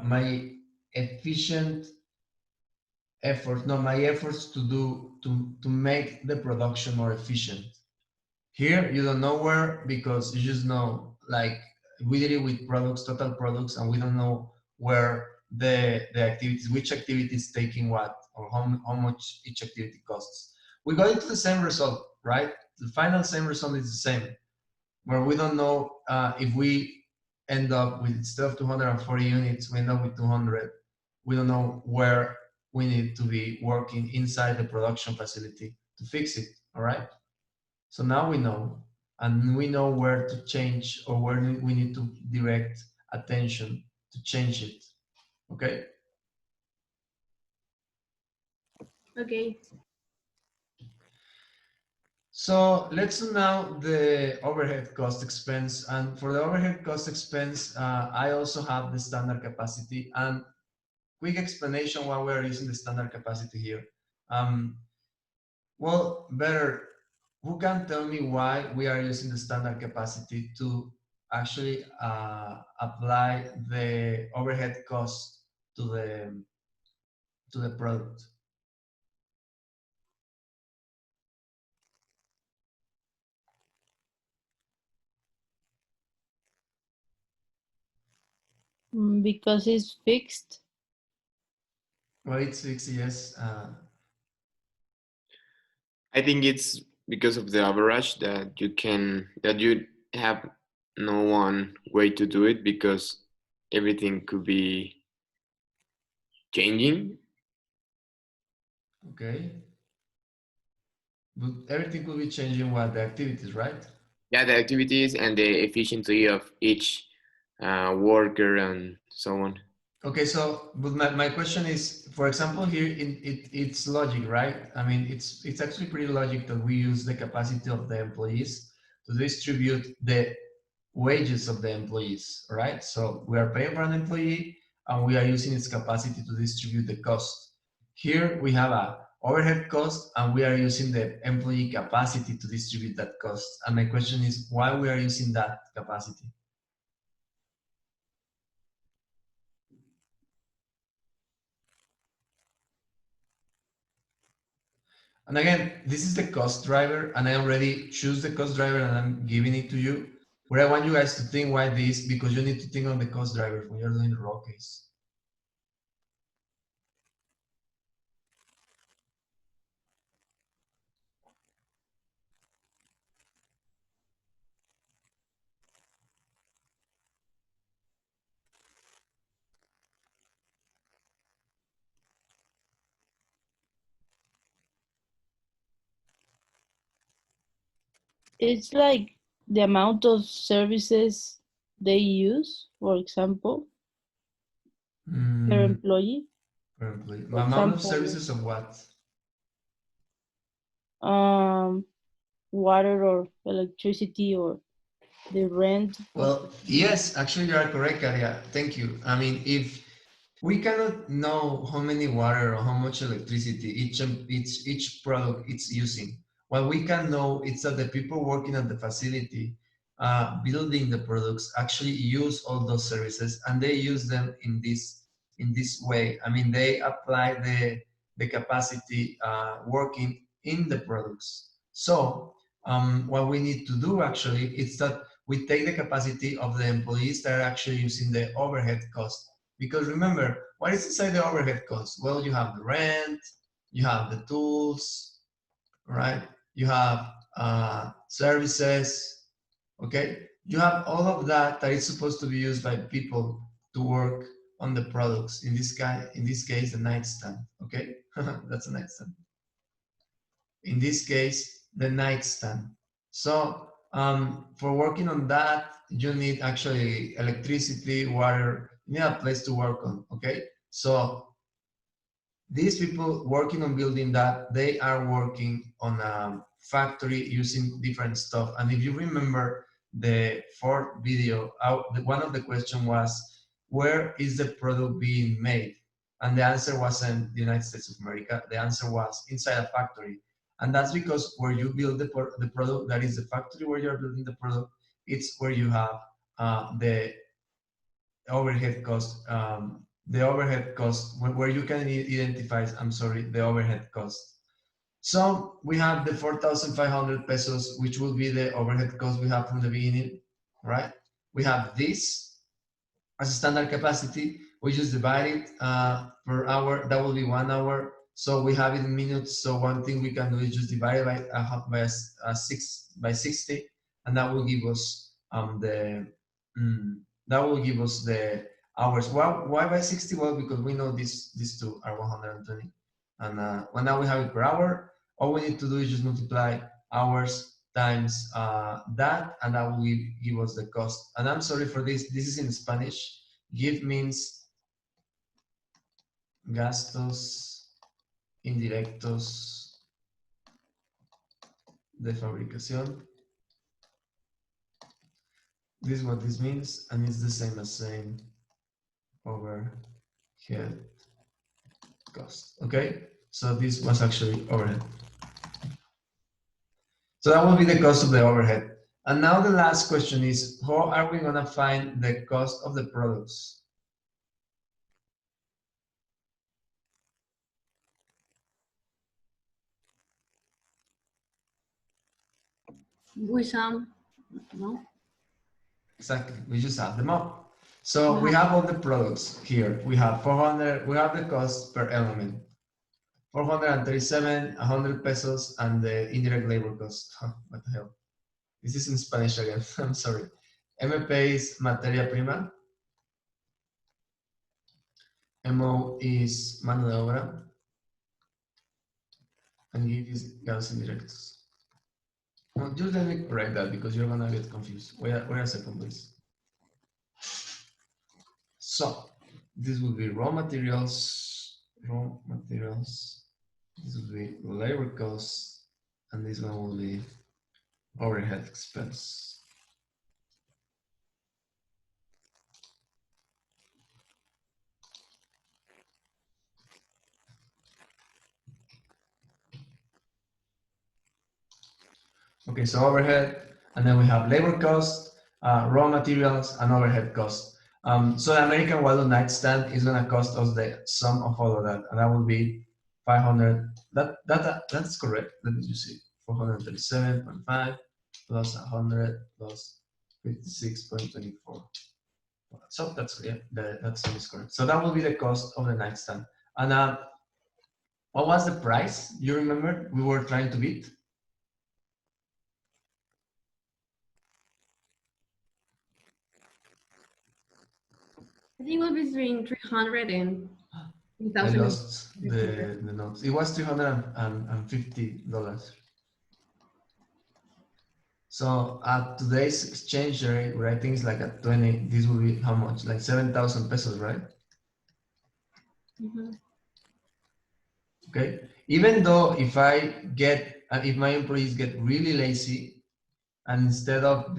my efficient effort, no, my efforts to make the production more efficient. Here you don't know where, because you just know, like we did it with products, total products, and we don't know where the activities, which activity is taking what, or how much each activity costs. We got into the same result, right? The final same result is the same, where we don't know if we end up with, instead of 240 units, we end up with 200. We don't know where we need to be working inside the production facility to fix it, all right? So now we know, and we know where to change, or where we need to direct attention to change it, okay? Okay. So let's do now the overhead cost expense. And for the overhead cost expense, I also have the standard capacity. And quick explanation why we are using the standard capacity here. Well, better, who can tell me why we are using the standard capacity to actually apply the overhead cost to the product? Because it's fixed. Well, it's fixed, yes. I think it's because of the average that you have no one way to do it because everything could be changing. Okay. But everything could be changing what the activities, right? Yeah, the activities and the efficiency of each worker and so on. Okay, so but my question is, for example, here it's logic, right? I mean, it's actually pretty logic that we use the capacity of the employees to distribute the wages of the employees, right? So we are paying for an employee and we are using its capacity to distribute the cost. Here we have a overhead cost and we are using the employee capacity to distribute that cost. And my question is why we are using that capacity? And again, this is the cost driver, and I already choose the cost driver and I'm giving it to you. But I want you guys to think why this, because you need to think on the cost driver when you're doing the raw case. It's like the amount of services they use, for example, per employee. Per employee. For Amount of example, services of what? water or electricity or the rent. Well, yes, actually you are correct, Aria. Thank you. I mean, if we cannot know how many water or how much electricity each product it's using, what we can know is that the people working at the facility building the products actually use all those services, and they use them in this way. I mean, they apply the capacity working in the products. So what we need to do actually is that we take the capacity of the employees that are actually using the overhead cost. Because remember, what is inside the overhead cost? Well, you have the rent, you have the tools, right? You have services, okay? You have all of that that is supposed to be used by people to work on the products. In this case, the nightstand, okay? That's a nightstand. In this case, the nightstand. So for working on that, you need actually electricity, water, you need a place to work on, okay? So these people working on building that, they are working on a factory using different stuff. And if you remember the fourth video, one of the question was, where is the product being made? And the answer wasn't the United States of America. The answer was inside a factory. And that's because where you build the product, that is the factory where you're building the product, it's where you have the overhead cost, where you can identify, I'm sorry, the overhead cost. So we have the 4,500 pesos, which will be the overhead cost we have from the beginning, right? We have this as a standard capacity. We just divide it per hour. That will be 1 hour. So we have it in minutes. So one thing we can do is just divide it by 60, and that will give us the hours. Well, why by 60? Well, because we know these two are 120, and well, now we have it per hour. All we need to do is just multiply hours times that, and that will give us the cost. And I'm sorry for this. This is in Spanish. Give means gastos indirectos de fabricación. This is what this means, and it's the same as saying overhead cost. Okay, so this was actually overhead. So that will be the cost of the overhead. And now the last question is, how are we gonna find the cost of the products? With some, no? Exactly, we just add them up. So we have all the products here. We have 400, we have the cost per element. 437, 100 pesos, and the indirect labor cost. Huh, what the hell? This is in Spanish again, I'm sorry. MP is materia prima. MO is mano de obra. And give is gastos indirectos. Well, just let me correct that because you're gonna get confused. Wait a second, please. So this will be raw materials. This will be labor costs, and this one will be overhead expense. Okay, so overhead, and then we have labor cost, raw materials, and overhead cost. So the American Waldo nightstand is gonna cost us the sum of all of that, and that will be 500. That's correct. Let me just see. 437.5 plus 100 plus 56.24. So that's that sum is correct. So that will be the cost of the nightstand. And what was the price? You remember we were trying to beat? I think it will be between 300 and I 3,000. lost the notes. It was $350. So at today's exchange rate, where I think it's like at 20, this will be how much? Like 7,000 pesos, right? Mhm. Okay. Even though if my employees get really lazy, and instead of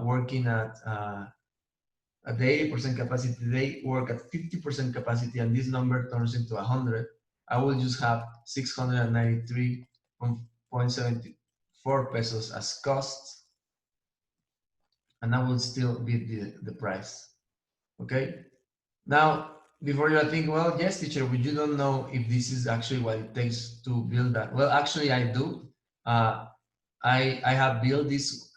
working at the 80% capacity, they work at 50% capacity, and this number turns into 100, I will just have 693.74 pesos as cost, and I will still beat the price. Okay. Now, before you think, well, yes, teacher, but you don't know if this is actually what it takes to build that. Well, actually, I do. I have built this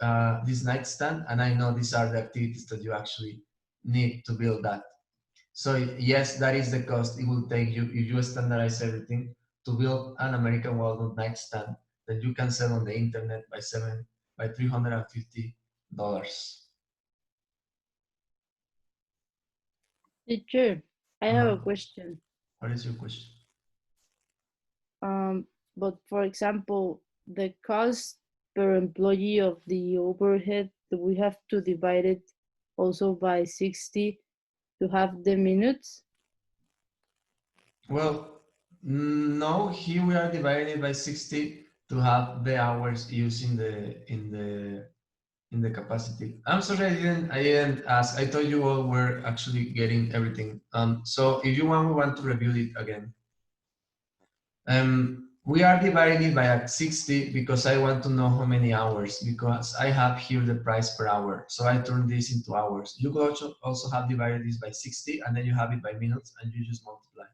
nightstand, and I know these are the activities that you actually need to build that. So yes, that is the cost it will take you if you standardize everything to build an American walnut nightstand that you can sell on the internet by $350. Teacher, I have a question. What is your question? But for example, the cost per employee of the overhead, do we have to divide it also by 60 to have the minutes? Well, no. Here we are dividing it by 60 to have the hours used in the capacity. I'm sorry, I didn't ask. I thought you all were actually getting everything. So if you want, we want to review it again. We are dividing it by 60 because I want to know how many hours, because I have here the price per hour. So I turn this into hours. You could also have divided this by 60, and then you have it by minutes, and you just multiply.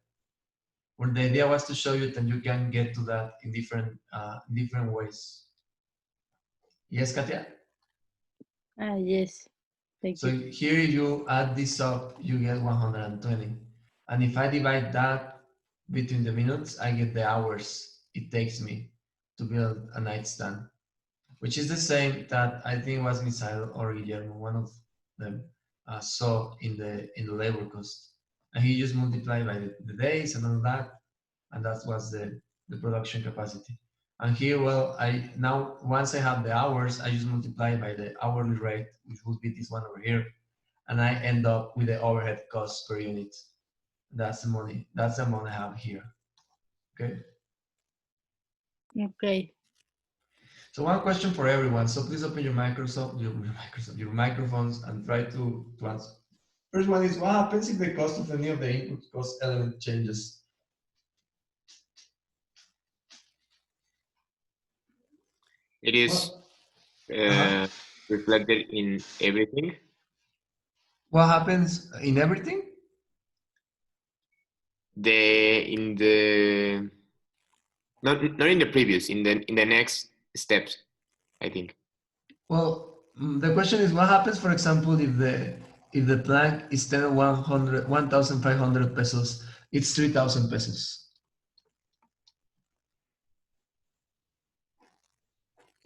Well, the idea was to show you that you can get to that in different ways. Yes, Katia? Yes, thank So you. here, if you add this up, you get 120. And if I divide that between the minutes, I get the hours it takes me to build a nightstand, which is the same that I think was Misael or Guillermo, one of them, saw in the labor cost. And he just multiplied by the days and all that, and that was the production capacity. And here, well, I now once I have the hours, I just multiply by the hourly rate, which would be this one over here, and I end up with the overhead cost per unit. That's the money. That's the amount I have here. Okay. Okay. So one question for everyone. So please open your your microphones, and try to answer. First one is, what happens if the cost of any of the input cost element changes? It is Uh-huh. reflected in everything. What happens in everything? In the not in the previous, in the next steps, I think. Well, the question is, what happens, for example, if the plank is 1,500 pesos, it's 3,000 pesos.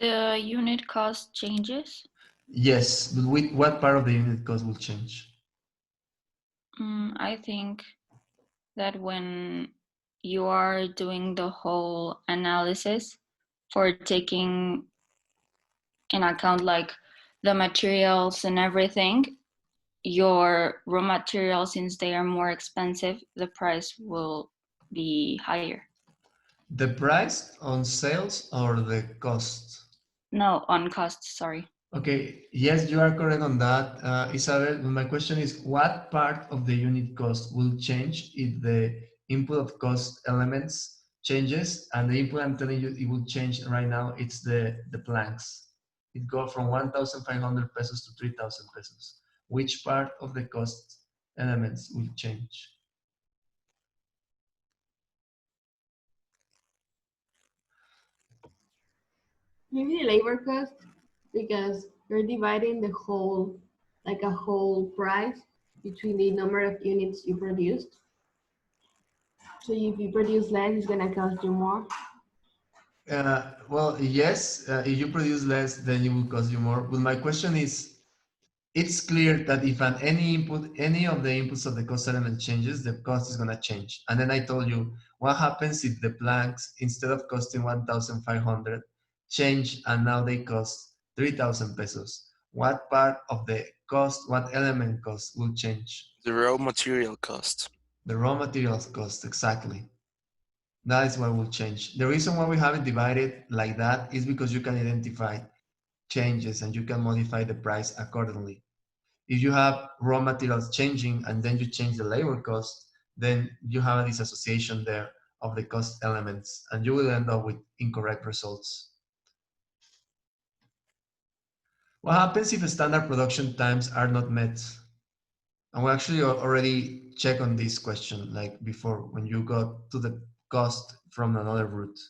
The unit cost changes. Yes, but what part of the unit cost will change? I think that when you are doing the whole analysis for taking in account like the materials and everything, your raw materials, since they are more expensive, the price will be higher. The price on sales or the cost? No, on cost, sorry. Okay, yes, you are correct on that, Isabel. But my question is, what part of the unit cost will change if the input of cost elements changes? And the input I'm telling you, it will change right now. It's the planks. It go from 1,500 pesos to 3,000 pesos. Which part of the cost elements will change? Maybe the labor cost, because you're dividing the whole, like a whole price between the number of units you produced. So if you produce less, it's gonna cost you more. Well, yes, if you produce less, then it will cost you more. But my question is, it's clear that if any of the inputs of the cost element changes, the cost is going to change. And then I told you, what happens if the planks, instead of costing 1,500, change and now they cost 3,000 pesos. What part of the cost, what element cost will change? The raw material cost. The raw materials cost, exactly. That is what will change. The reason why we have it divided like that is because you can identify changes and you can modify the price accordingly. If you have raw materials changing and then you change the labor cost, then you have a disassociation there of the cost elements and you will end up with incorrect results. What happens if standard production times are not met? And we actually already check on this question like before when you got to the cost from another route.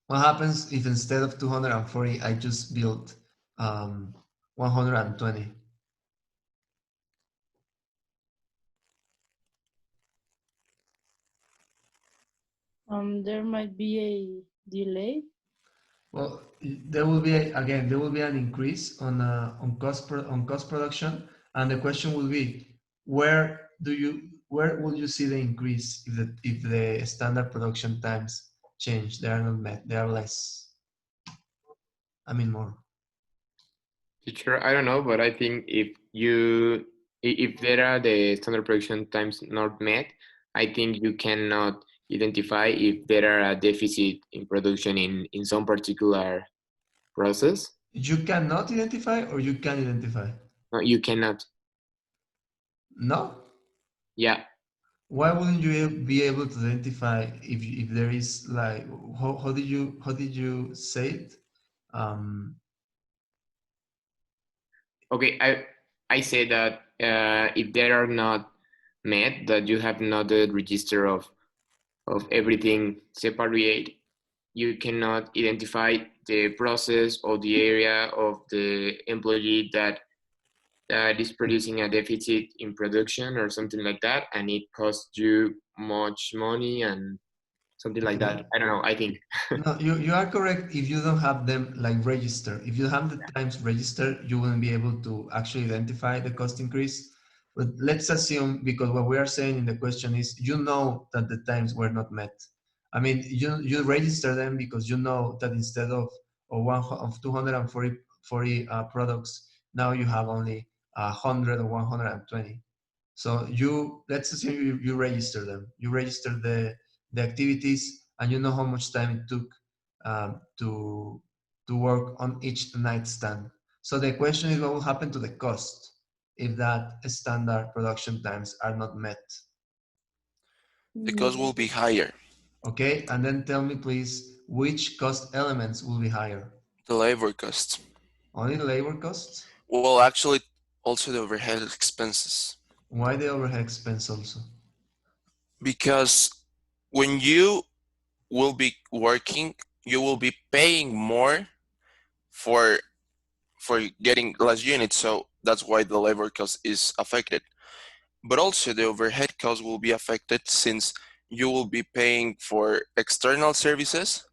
What happens if instead of 240, I just built 120? There might be a delay. Well, there will be again there will be an increase on cost production, and the question will be where will you see the increase if the standard production times change? They are not met. They are less. I mean more. Teacher, I don't know, but I think if there are the standard production times not met, I think you cannot identify if there are a deficit in production in some particular process. You cannot identify, or you can identify. No, you cannot. No. Yeah. Why wouldn't you be able to identify if there is like how did you say it? Okay. I say that if they are not met, that you have not the register of everything separate, you cannot identify the process or the area of the employee that is producing a deficit in production or something like that, and it costs you much money and something like Okay. that. I don't know. I think. No, you are correct if you don't have them like register. If you have the times registered, you wouldn't be able to actually identify the cost increase. But let's assume, because what we are saying in the question is, you know that the times were not met. I mean, you register them because you know that instead of 240 products, now you have only 100 or 120. So let's assume you register them. You register the activities, and you know how much time it took to work on each nightstand. So the question is, what will happen to the cost if that standard production times are not met? The cost will be higher. Okay, and then tell me please, which cost elements will be higher? The labor cost. Only the labor costs? Well, actually, also the overhead expenses. Why the overhead expense also? Because when you will be working, you will be paying more for getting less units, so that's why the labor cost is affected. But also the overhead cost will be affected since you will be paying for external services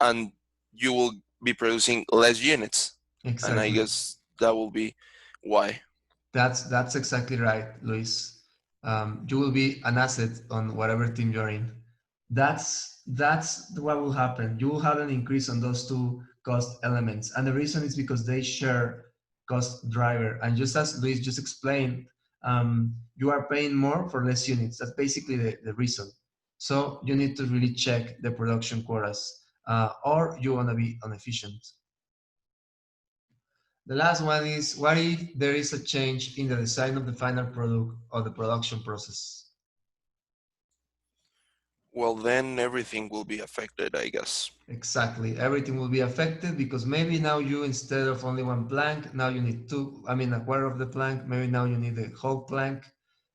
and you will be producing less units. And I Exactly. guess that will be why. That's exactly right, Luis. You will be an asset on whatever team you're in. That's what will happen. You will have an increase on those two cost elements, and the reason is because they share cost driver. And just as Luis just explained, you are paying more for less units. That's basically the reason. So you need to really check the production quotas, or you want to be inefficient. The last one is, what if there is a change in the design of the final product or the production process? Well, then everything will be affected, I guess. Exactly. Everything will be affected because maybe now you, instead of only one plank, now you need a quarter of the plank. Maybe now you need the whole plank.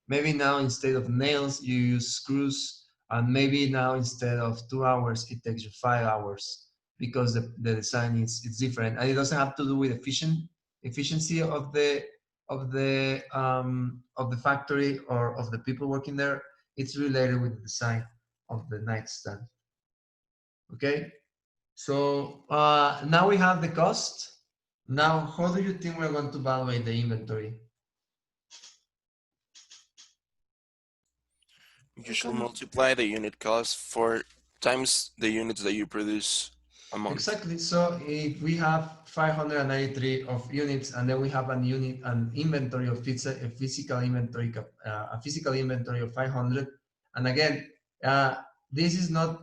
Maybe now instead of nails, you use screws. And maybe now instead of 2 hours, it takes you 5 hours because the design is different. And it doesn't have to do with efficiency of the factory or of the people working there. It's related with the design of the nightstand. Okay. So now we have the cost. Now, how do you think we're going to evaluate the inventory? You should multiply the unit cost for times the units that you produce. a month. Exactly. So if we have 593 of units, and then we have an inventory of a physical inventory, a physical inventory of 500, and again, this is not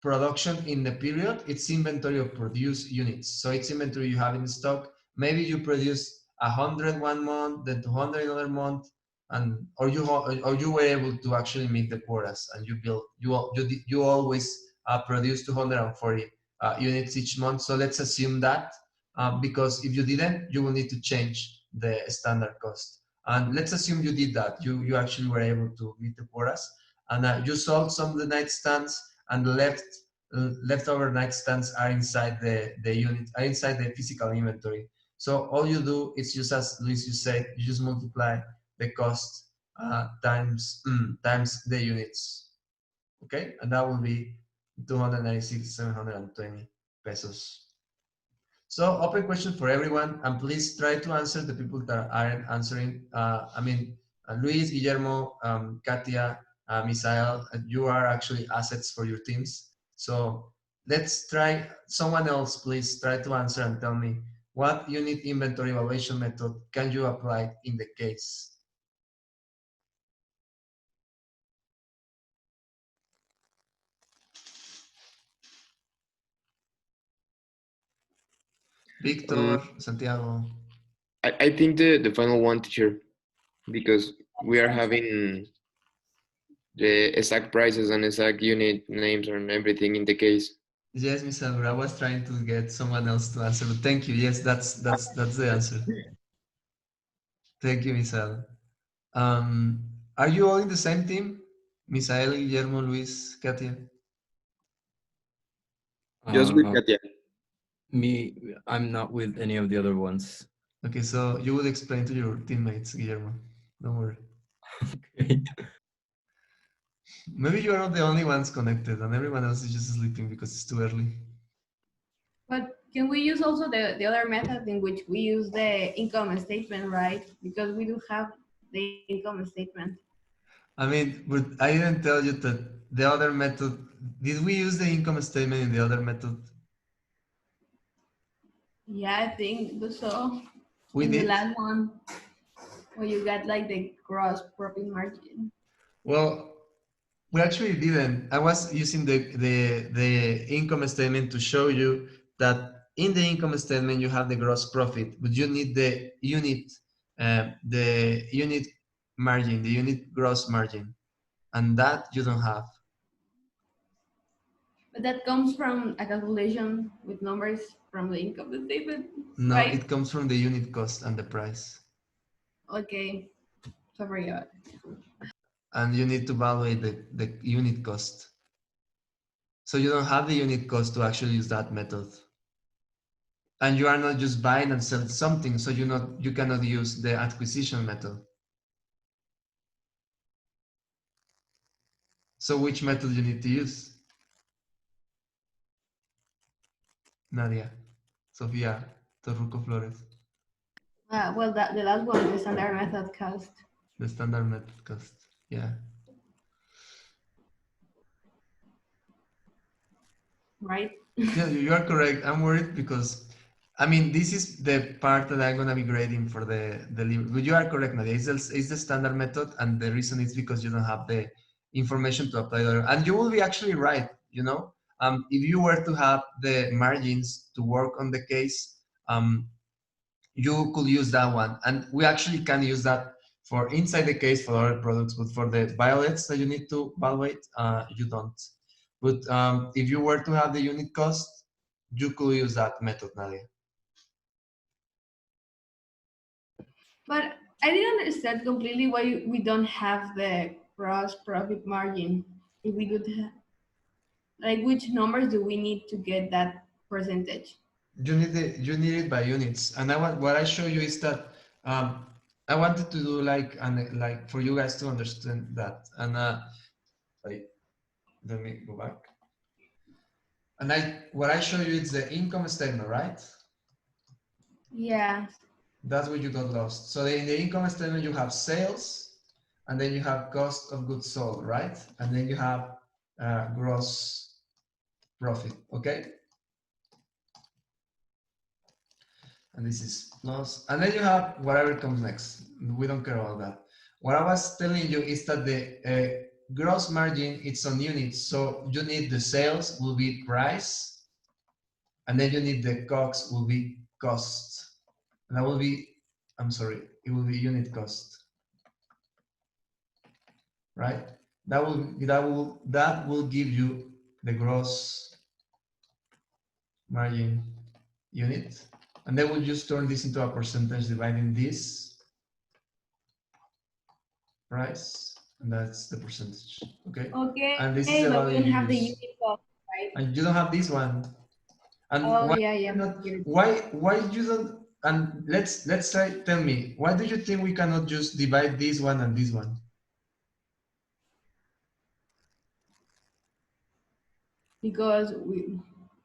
production in the period; it's inventory of produced units. So it's inventory you have in stock. Maybe you produce 100 one month, then 200 another month, and or you were able to actually meet the quotas, and you always produce 240 units each month. So let's assume that, because if you didn't, you will need to change the standard cost. And let's assume you did that. You actually were able to meet the quotas, and you sold some of the nightstands, and the leftover nightstands are inside the unit, are inside the physical inventory. So all you do is just, as Luis you said, you just multiply the cost times the units. Okay, and that will be 296,720 pesos. So open question for everyone, and please try to answer the people that aren't answering. Luis, Guillermo, Katia, Misael, you are actually assets for your teams. So let's try, someone else please try to answer and tell me what unit inventory evaluation method can you apply in the case? Victor, Santiago. I think the final one, teacher, because we are having the exact prices and exact unit names and everything in the case. Yes, Miss Alvaro, I was trying to get someone else to answer, but thank you. Yes, that's the answer. Thank you, Misael. Are you all in the same team? Misael, Guillermo, Luis, Katia? Just with Uh, Katia. I'm not with any of the other ones. Okay, so you will explain to your teammates, Guillermo. Don't worry. Okay. Maybe you are not the only ones connected and everyone else is just sleeping because it's too early. But can we use also the other method in which we use the income statement, right? Because we do have the income statement. I mean, but I didn't tell you that the other method, did we use the income statement in the other method? Yeah, I think so. We In did? the last one, where you got like the gross profit margin. Well, we actually didn't. I was using the income statement to show you that in the income statement you have the gross profit, but you need the unit margin, the unit gross margin, and that you don't have. But that comes from a calculation with numbers from the income statement, No, right? it comes from the unit cost and the price, Okay, so I forgot. and you need to evaluate the unit cost. So you don't have the unit cost to actually use that method. And you are not just buying and selling something, so you cannot use the acquisition method. So which method you need to use? Nadia, Sofia, Torruco Flores, Well, the last one, the standard method cost, the standard method cost. Yeah. right? Yeah, you are correct. I'm worried because, I mean, this is the part that I'm gonna be grading for the delivery. But you are correct, Nadia. It's the standard method, and the reason is because you don't have the information to apply there. And you will be actually right. If you were to have the margins to work on the case, you could use that one, and we actually can use that for inside the case for other products, but for the violets that you need to evaluate, you don't. But if you were to have the unit cost, you could use that method, Nadia. But I didn't understand completely why we don't have the gross profit margin. If we could, like, which numbers do we need to get that percentage? You need it by units, and what I show you is that I wanted to do like for you guys to understand that, and wait, let me go back. And what I show you is the income statement, right? Yeah. That's where you got lost. So in the income statement, you have sales, and then you have cost of goods sold, right? And then you have gross profit, okay? and this is plus, and then you have whatever comes next. We don't care about that. What I was telling you is that the gross margin, it's on units, so you need the sales will be price, and then you need the COGS will be cost. And that will be, I'm sorry, it will be unit cost, right? That will give you the gross margin unit, and then we'll just turn this into a percentage dividing this price, and that's the percentage. Okay. Okay. And this is the But value we don't you have the use. unit cost, right? And you don't have this one. And Oh why yeah. not, why you don't? And let's try. Tell me, why do you think we cannot just divide this one and this one? Because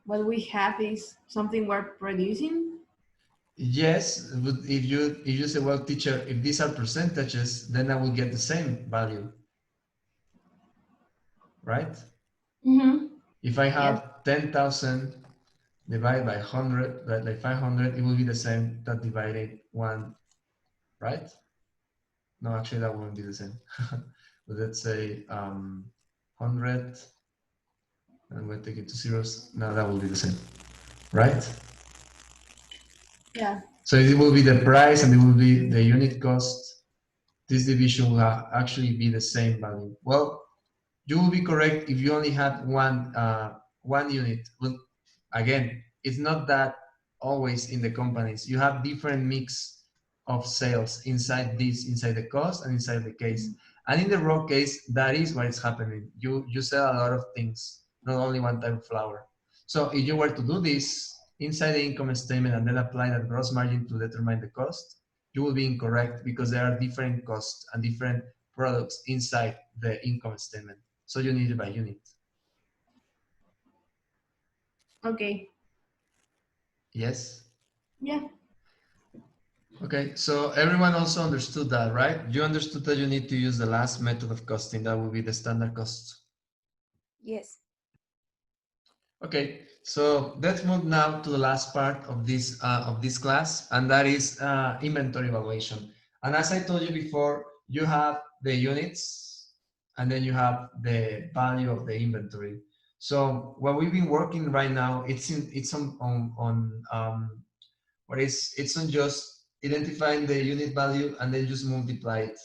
what we have is something we're producing. Yes, but if you say, well, teacher, if these are percentages, then I will get the same value, right? Mm-hmm. If I Yes. have 10,000 divided by 100, like 500, it will be the same that divided one, right? No, actually, that won't be the same. But let's say 100, and we'll take it to zeros. Now that will be the same, right? Yeah. So it will be the price and it will be the unit cost. This division will actually be the same value. Well, you will be correct if you only have one unit. Well, again, it's not that always in the companies. You have different mix of sales inside the cost and inside the case. And in the raw case, that is what is happening. You sell a lot of things, not only one type of flour. So if you were to do this inside the income statement and then apply that gross margin to determine the cost, you will be incorrect because there are different costs and different products inside the income statement. So you need it by unit. Okay. Yes? Yeah. Okay, so everyone also understood that, right? You understood that you need to use the last method of costing. That will be the standard cost. Yes. Okay, so let's move now to the last part of this class, and that is inventory valuation. And as I told you before, you have the units, and then you have the value of the inventory. So what we've been working right now, it's on just identifying the unit value and then just multiply it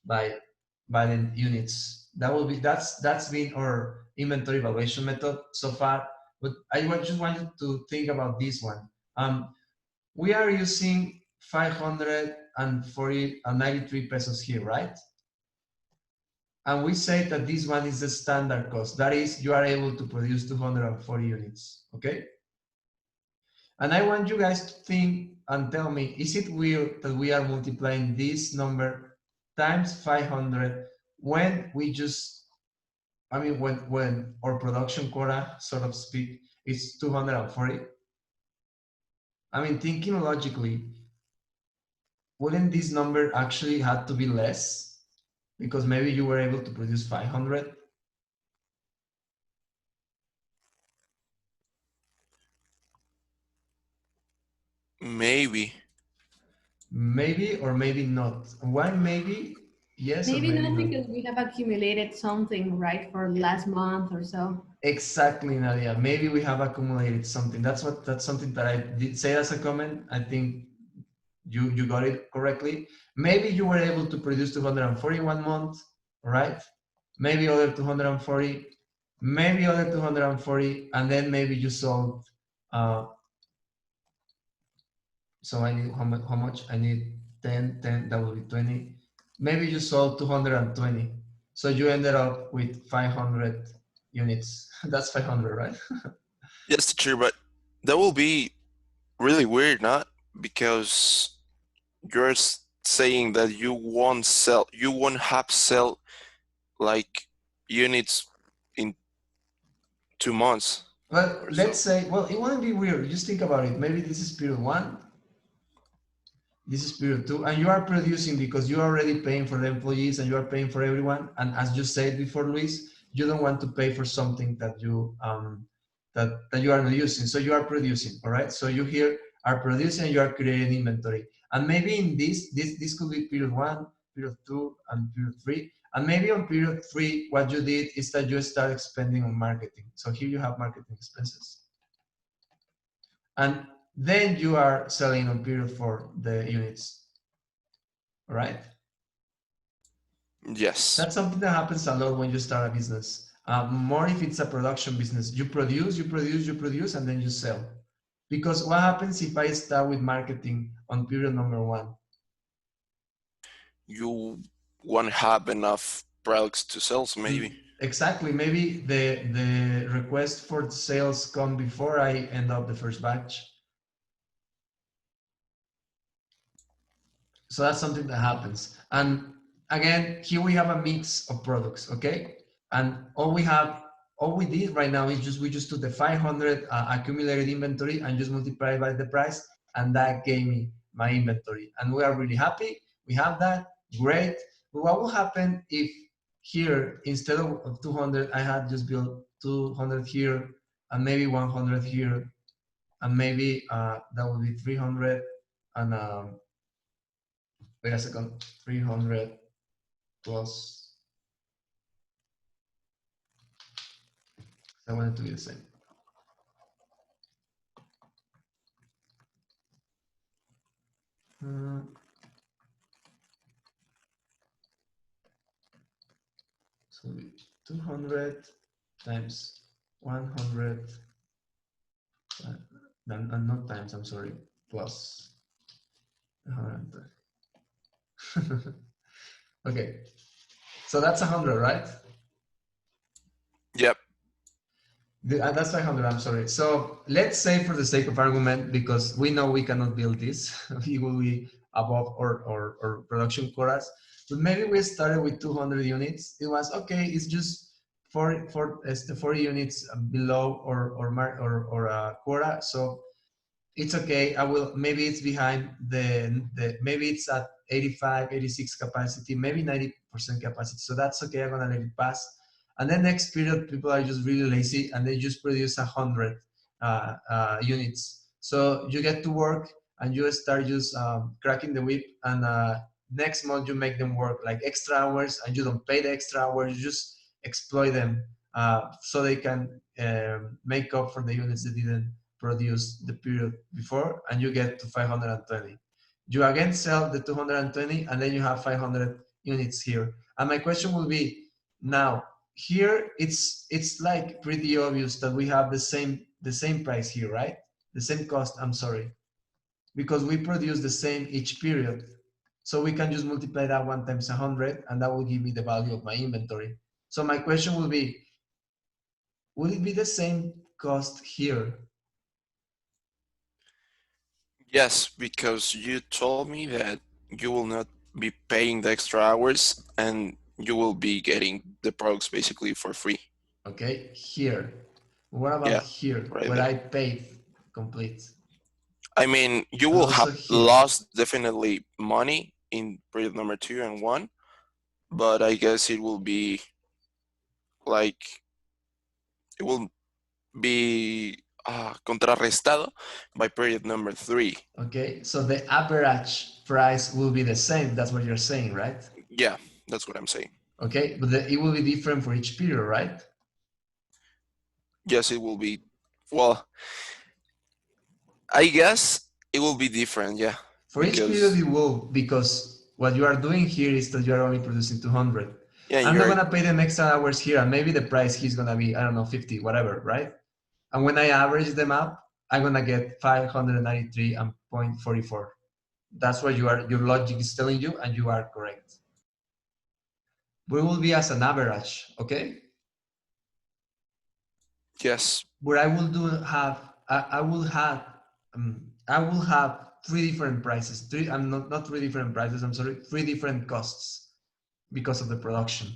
by the units. That's been our inventory valuation method so far. But just want you to think about this one. We are using 593 pesos here, right? And we say that this one is the standard cost. That is, you are able to produce 240 units, okay? And I want you guys to think and tell me, is it weird that we are multiplying this number times 500 when we just, when our production quota, so to speak, is 240? I mean, thinking logically, wouldn't this number actually have to be less? Because maybe you were able to produce 500? Maybe. Maybe or maybe not. Why maybe? Yes or Maybe maybe not not? because we have accumulated something, right, for last month or so. Exactly, Nadia. Maybe we have accumulated something. That's something that I did say as a comment. I think you got it correctly. Maybe you were able to produce 240 one month, right? Maybe other 240, maybe other 240, and then maybe you sold. So I need how much? I need 10, 10. That will be 20. Maybe you sold 220. So you ended up with 500 units. That's 500, right? Yes, teacher, but that will be really weird, not? Because you're saying that you won't have sell like units in 2 months Well, or let's so. say, well, it wouldn't be weird. Just think about it. Maybe this is period one, this is period two, and you are producing because you're already paying for the employees and you are paying for everyone. And as you said before, Luis, you don't want to pay for something that you that you are not using. So you are producing, all right? So you here are producing, you are creating inventory. And maybe in this could be period 1, period 2, and period 3. And maybe on period 3, what you did is that you start spending on marketing. So here you have marketing expenses. And then you are selling on period 4 the units. All right? Yes. That's something that happens a lot when you start a business. More if it's a production business. You produce, and then you sell. Because what happens if I start with marketing on period number 1? You won't have enough products to sell, so maybe. Exactly. Maybe the request for sales come before I end up the first batch. So that's something that happens. And again, here we have a mix of products, okay? And all we did right now is we just took the 500 accumulated inventory and just multiplied by the price, and that gave me my inventory. And we are really happy. We have that, great. But what will happen if here, instead of 200, I had just built 200 here, and maybe 100 here, and maybe that would be 300, and wait a second, 300 plus, I want it to be the same. So 200 times 100, not times, I'm sorry, plus 100. Okay, so that's 100, right? Yep. That's 500, I'm sorry. So let's say for the sake of argument, because we know we cannot build this, we will be above or production quotas, but maybe we started with 200 units. It was, okay, it's just 40 units below or quota. So it's okay. I will, maybe it's behind maybe it's at 85, 86 capacity, maybe 90% capacity. So that's okay. I'm gonna let it pass. And then next period, people are just really lazy and they just produce 100 units. So you get to work and you start just cracking the whip, and next month you make them work like extra hours, and you don't pay the extra hours, you just exploit them so they can make up for the units they didn't produce the period before, and you get to 520. You again sell the 220, and then you have 500 units here. And my question will be, now here it's like pretty obvious that we have the same price here, right? The same cost, I'm sorry, because we produce the same each period. So we can just multiply that 1 times 100, and that will give me the value of my inventory. So my question will be, would it be the same cost here? Yes, because you told me that you will not be paying the extra hours and you will be getting the products basically for free. Okay, here. What about Yeah, here, right where there. I paid complete? I mean, you And will also have here. lost definitely money in period number 2 and 1, but I guess it will be like, it will be contrarrestado by period number 3. Okay, so the average price will be the same. That's what you're saying, right? Yeah, that's what I'm saying. Okay, but it will be different for each period, right? Yes, it will be. Well, I guess it will be different, yeah. For each period, it will, because what you are doing here is that you are only producing 200. Yeah, I'm not you're gonna pay them extra hours here, and maybe the price he's gonna be, I don't know, 50, whatever, right? And when I average them up, I'm gonna get 593.44. That's what your logic is telling you, and you are correct. We will be as an average, okay? yes. But I will I will have three different prices. I'm not three different prices, I'm sorry, three different costs because of the production.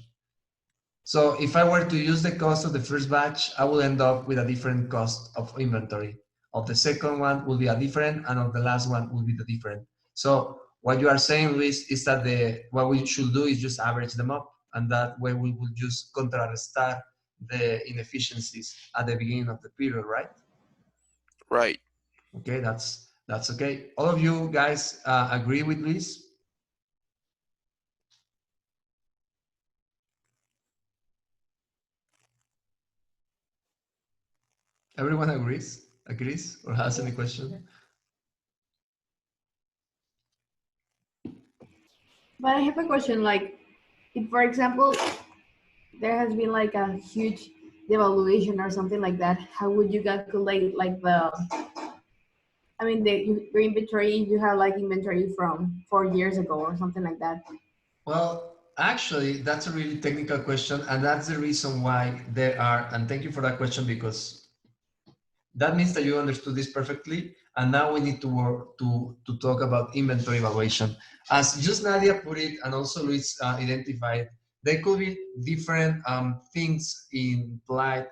So if I were to use the cost of the first batch, I will end up with a different cost of inventory. Of the second one will be a different, and of the last one will be the different. So what you are saying, Luis, is that what we should do is just average them up, and that way we will just contrarrestar the inefficiencies at the beginning of the period, right? Right. Okay, that's That's okay. All of you guys agree with Luis? Everyone agrees or has any question? But I have a question, like, if, for example, there has been like a huge devaluation or something like that, how would you calculate like I mean, your inventory, you have like inventory from 4 years ago or something like that? Well, actually, that's a really technical question, and that's the reason why there are, and thank you for that question, because that means that you understood this perfectly. And now we need to work to talk about inventory evaluation. As just Nadia put it, and also Luis identified, there could be different things implied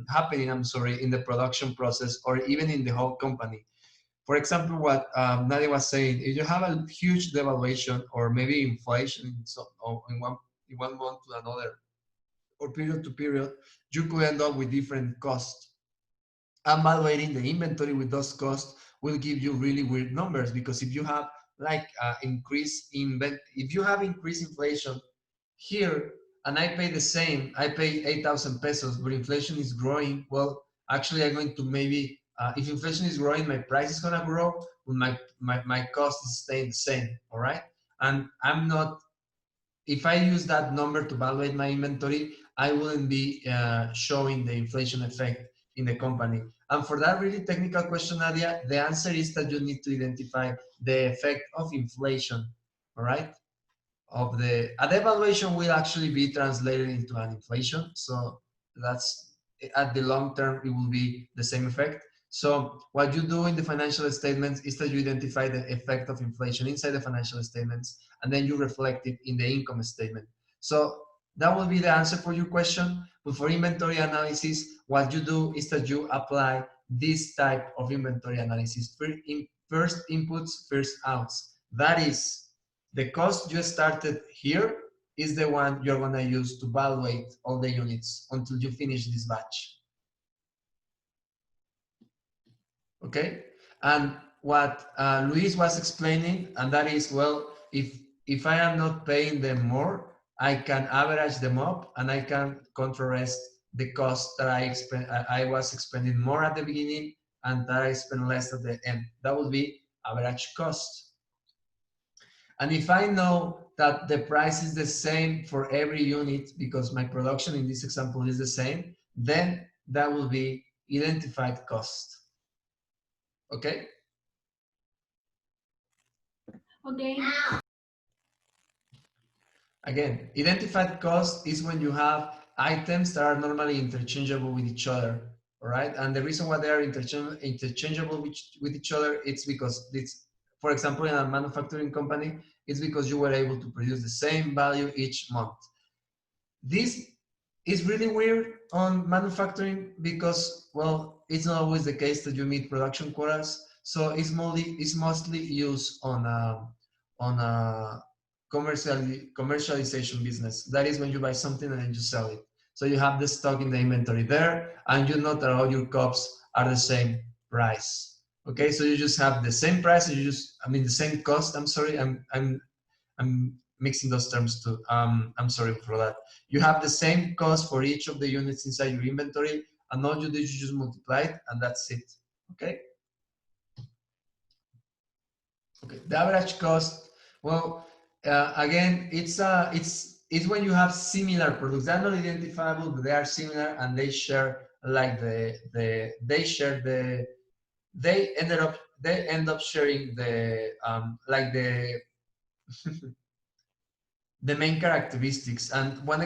happening, I'm sorry, in the production process or even in the whole company. For example, what Nadia was saying, if you have a huge devaluation or maybe inflation or in one month to another or period to period, you could end up with different costs. Evaluating the inventory with those costs will give you really weird numbers, because if you have like if you have increased inflation here and I pay the same, I pay 8,000 pesos, but inflation is growing. Well, actually, I'm going to maybe, if inflation is growing, my price is going to grow, but my cost is staying the same. All right. And I'm not, if I use that number to evaluate my inventory, I wouldn't be showing the inflation effect in the company. And for that really technical question, Nadia, the answer is that you need to identify the effect of inflation. All right. Of the evaluation will actually be translated into an inflation. So that's, at the long term, it will be the same effect. So what you do in the financial statements is that you identify the effect of inflation inside the financial statements, and then you reflect it in the income statement. So that will be the answer for your question. But for inventory analysis, what you do is that you apply this type of inventory analysis. First inputs, first outs. That is, the cost you started here is the one you're going to use to evaluate all the units until you finish this batch. Okay? And what Luis was explaining, and that is, well, if I am not paying them more, I can average them up and I can contrast the cost that I was expending more at the beginning and that I spend less at the end. That would be average cost. And if I know that the price is the same for every unit, because my production in this example is the same, then that will be identified cost. Okay? Okay. Again, identified cost is when you have items that are normally interchangeable with each other, all right? And the reason why they are interchangeable with each other, it's because it's, for example, in a manufacturing company, it's because you were able to produce the same value each month. This is really weird on manufacturing because, well, it's not always the case that you meet production quotas. So it's mostly used on a commercialization business. That is when you buy something and then you sell it. So you have the stock in the inventory there, and you know that all your cups are the same price. Okay, so you just have the same price. The same cost. I'm sorry, I'm mixing those terms too. I'm sorry for that. You have the same cost for each of the units inside your inventory, and all you do is you just multiply it, and that's it. Okay. Okay. The average cost. Well, again, it's when you have similar products. They're not identifiable, but they are similar, and they share like they end up sharing the main characteristics. And one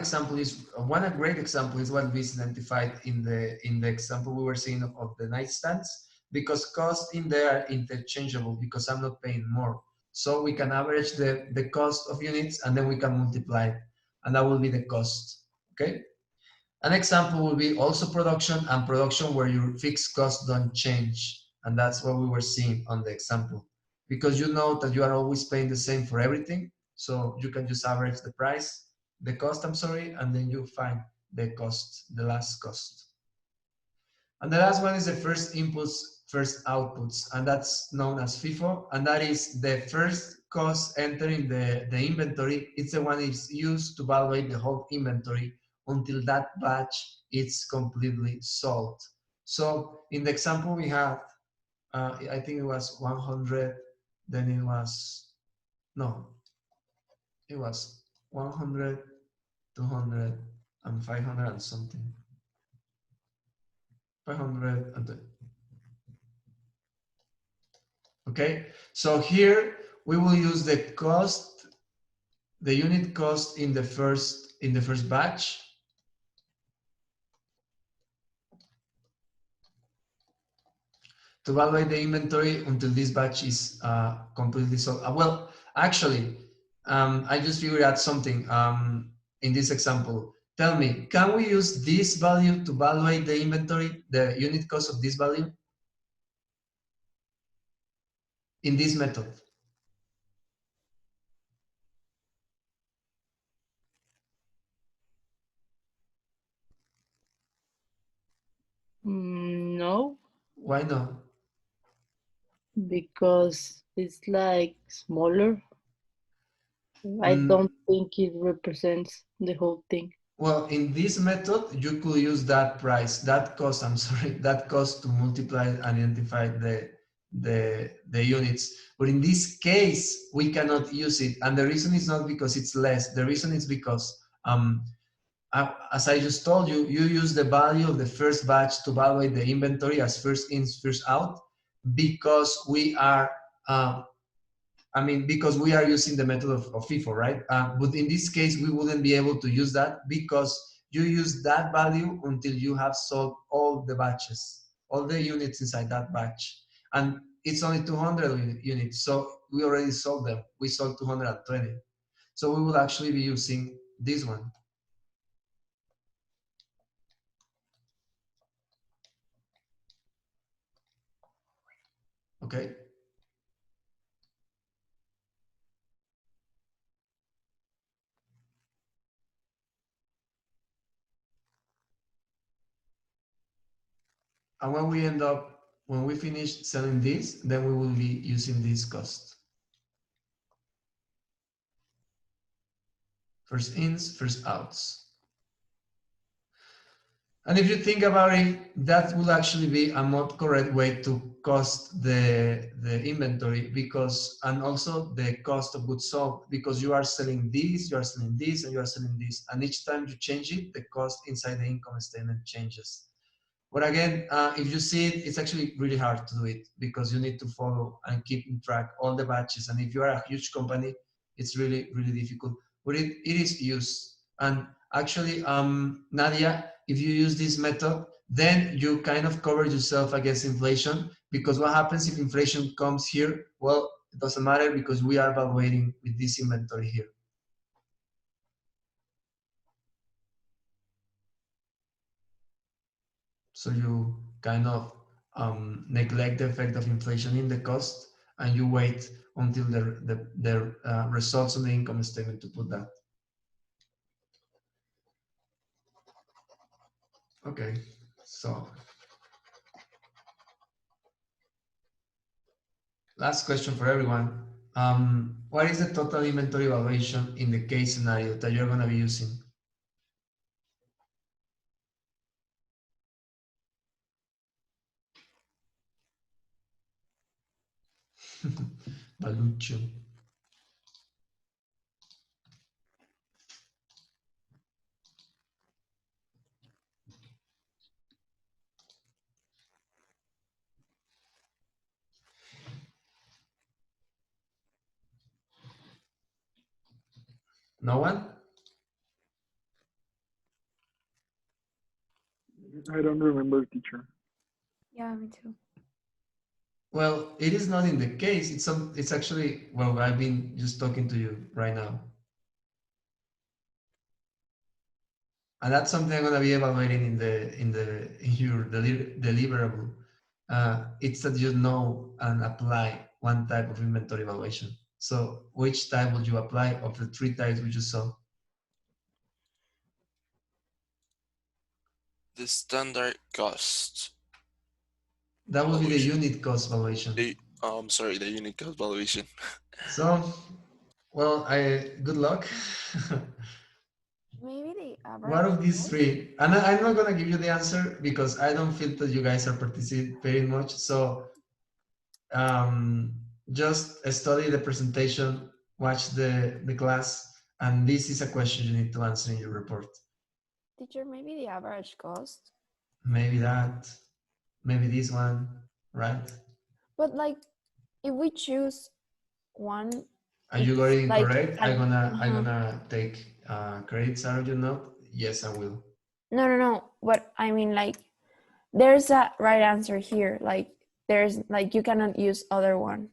great example is what we identified in the example we were seeing of the nightstands, because costs in there are interchangeable because I'm not paying more. So we can average the cost of units and then we can multiply, and that will be the cost. Okay. An example will be also production where your fixed costs don't change. And that's what we were seeing on the example. Because you know that you are always paying the same for everything. So you can just average the cost, I'm sorry, and then you find the cost, the last cost. And the last one is the first inputs, first outputs, and that's known as FIFO, and that is the first cost entering the inventory. It's the one is used to evaluate the whole inventory until that batch is completely sold. So in the example we had, I think it was 100, then it was, no, it was 100, 200, and 500 and something. 500 and okay, so here we will use the cost, the unit cost in the first batch. To evaluate the inventory until this batch is completely sold. Well, actually, I just figured out something in this example. Tell me, can we use this value to evaluate the inventory, the unit cost of this value in this method? No, Why not? because it's like smaller. I don't think it represents the whole thing. Well, in this method, you could use that price, that cost, I'm sorry, that cost to multiply and identify the units. But in this case, we cannot use it. And the reason is not because it's less. The reason is because, as I just told you, you use the value of the first batch to evaluate the inventory as first in, first out, because we are because we are using the method of FIFO, right? But in this case, we wouldn't be able to use that because you use that value until you have sold all the batches, all the units inside that batch. And it's only 200 units, so we already sold them. We sold 220. So we will actually be using this one. Okay? And when we finish selling this, then we will be using this cost. First ins, first outs. And if you think about it, that will actually be a more correct way to cost the inventory, because, and also the cost of goods sold, because you are selling this, you are selling this, and you are selling this. And each time you change it, the cost inside the income statement changes. But again, if you see it, it's actually really hard to do it because you need to follow and keep in track all the batches. And if you are a huge company, it's really, really difficult. But it is used. And actually, Nadia, if you use this method, then you kind of cover yourself against inflation, because what happens if inflation comes here? Well, it doesn't matter because we are evaluating with this inventory here. So you kind of neglect the effect of inflation in the cost, and you wait until the results on the income statement to put that. Okay, so last question for everyone. What is the total inventory valuation in the case scenario that you're going to be using? Valuation. No one? I don't remember, teacher. Yeah, me too. Well, it is not in the case. It's actually, well, I've been just talking to you right now. And that's something I'm going to be evaluating in your deliverable. It's that you know and apply one type of inventory evaluation. So which type would you apply of the three types we just saw? The standard cost. That would be the Valuation. unit cost valuation. I'm sorry, the unit cost valuation. So, well, good luck. Maybe the What average of these cost. three? And I'm not gonna give you the answer because I don't feel that you guys are participating much. So um, just study the presentation, watch the class, and this is a question you need to answer in your report. Teacher, maybe the average cost. Maybe that, maybe this one, right? But like, if we choose one, And you got it's it like incorrect. I'm an, gonna take credits out of your note. Yes, I will. no. But I mean, like, there's a right answer here. Like, there's like you cannot use other one.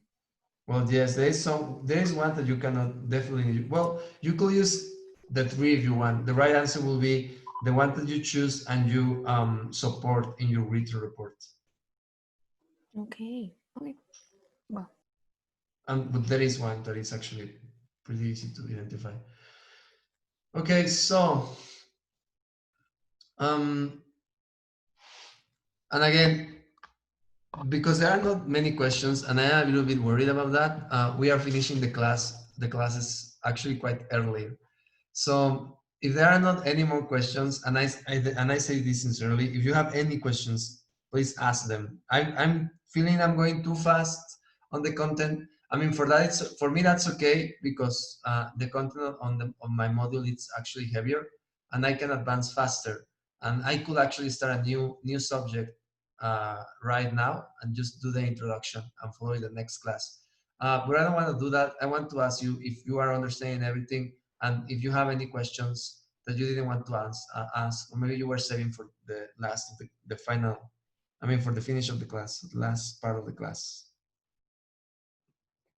Well, yes, there is one that you cannot definitely, well, you could use the three if you want. The right answer will be the one that you choose and you support in your written report. Okay. Well. But there is one that is actually pretty easy to identify. Okay, so and again, because there are not many questions, and I am a little bit worried about that. We are finishing the class. The class is actually quite early. So if there are not any more questions, and I say this sincerely, if you have any questions, please ask them. I'm feeling I'm going too fast on the content. I mean, for me that's okay because the content on my module is actually heavier, and I can advance faster, and I could actually start a new subject right now and just do the introduction and follow the next class. But I don't want to do that. I want to ask you if you are understanding everything and if you have any questions that you didn't want to ask, or maybe you were saving for the last of the final, I mean, for the finish of the class, the last part of the class.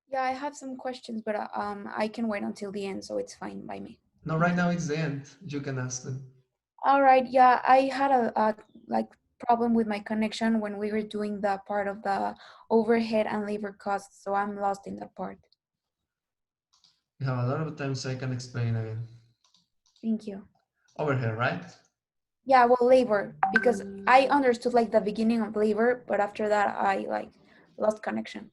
Yeah, I have some questions, but I can wait until the end, so it's fine by me. No, right now it's the end. You can ask them. All right. Yeah, I had a like problem with my connection when we were doing the part of the overhead and labor costs, so I'm lost in that part. You have a lot of time, so I can explain again. Thank you. Overhead, right? Yeah, well, labor, because I understood like the beginning of labor, but after that I like lost connection.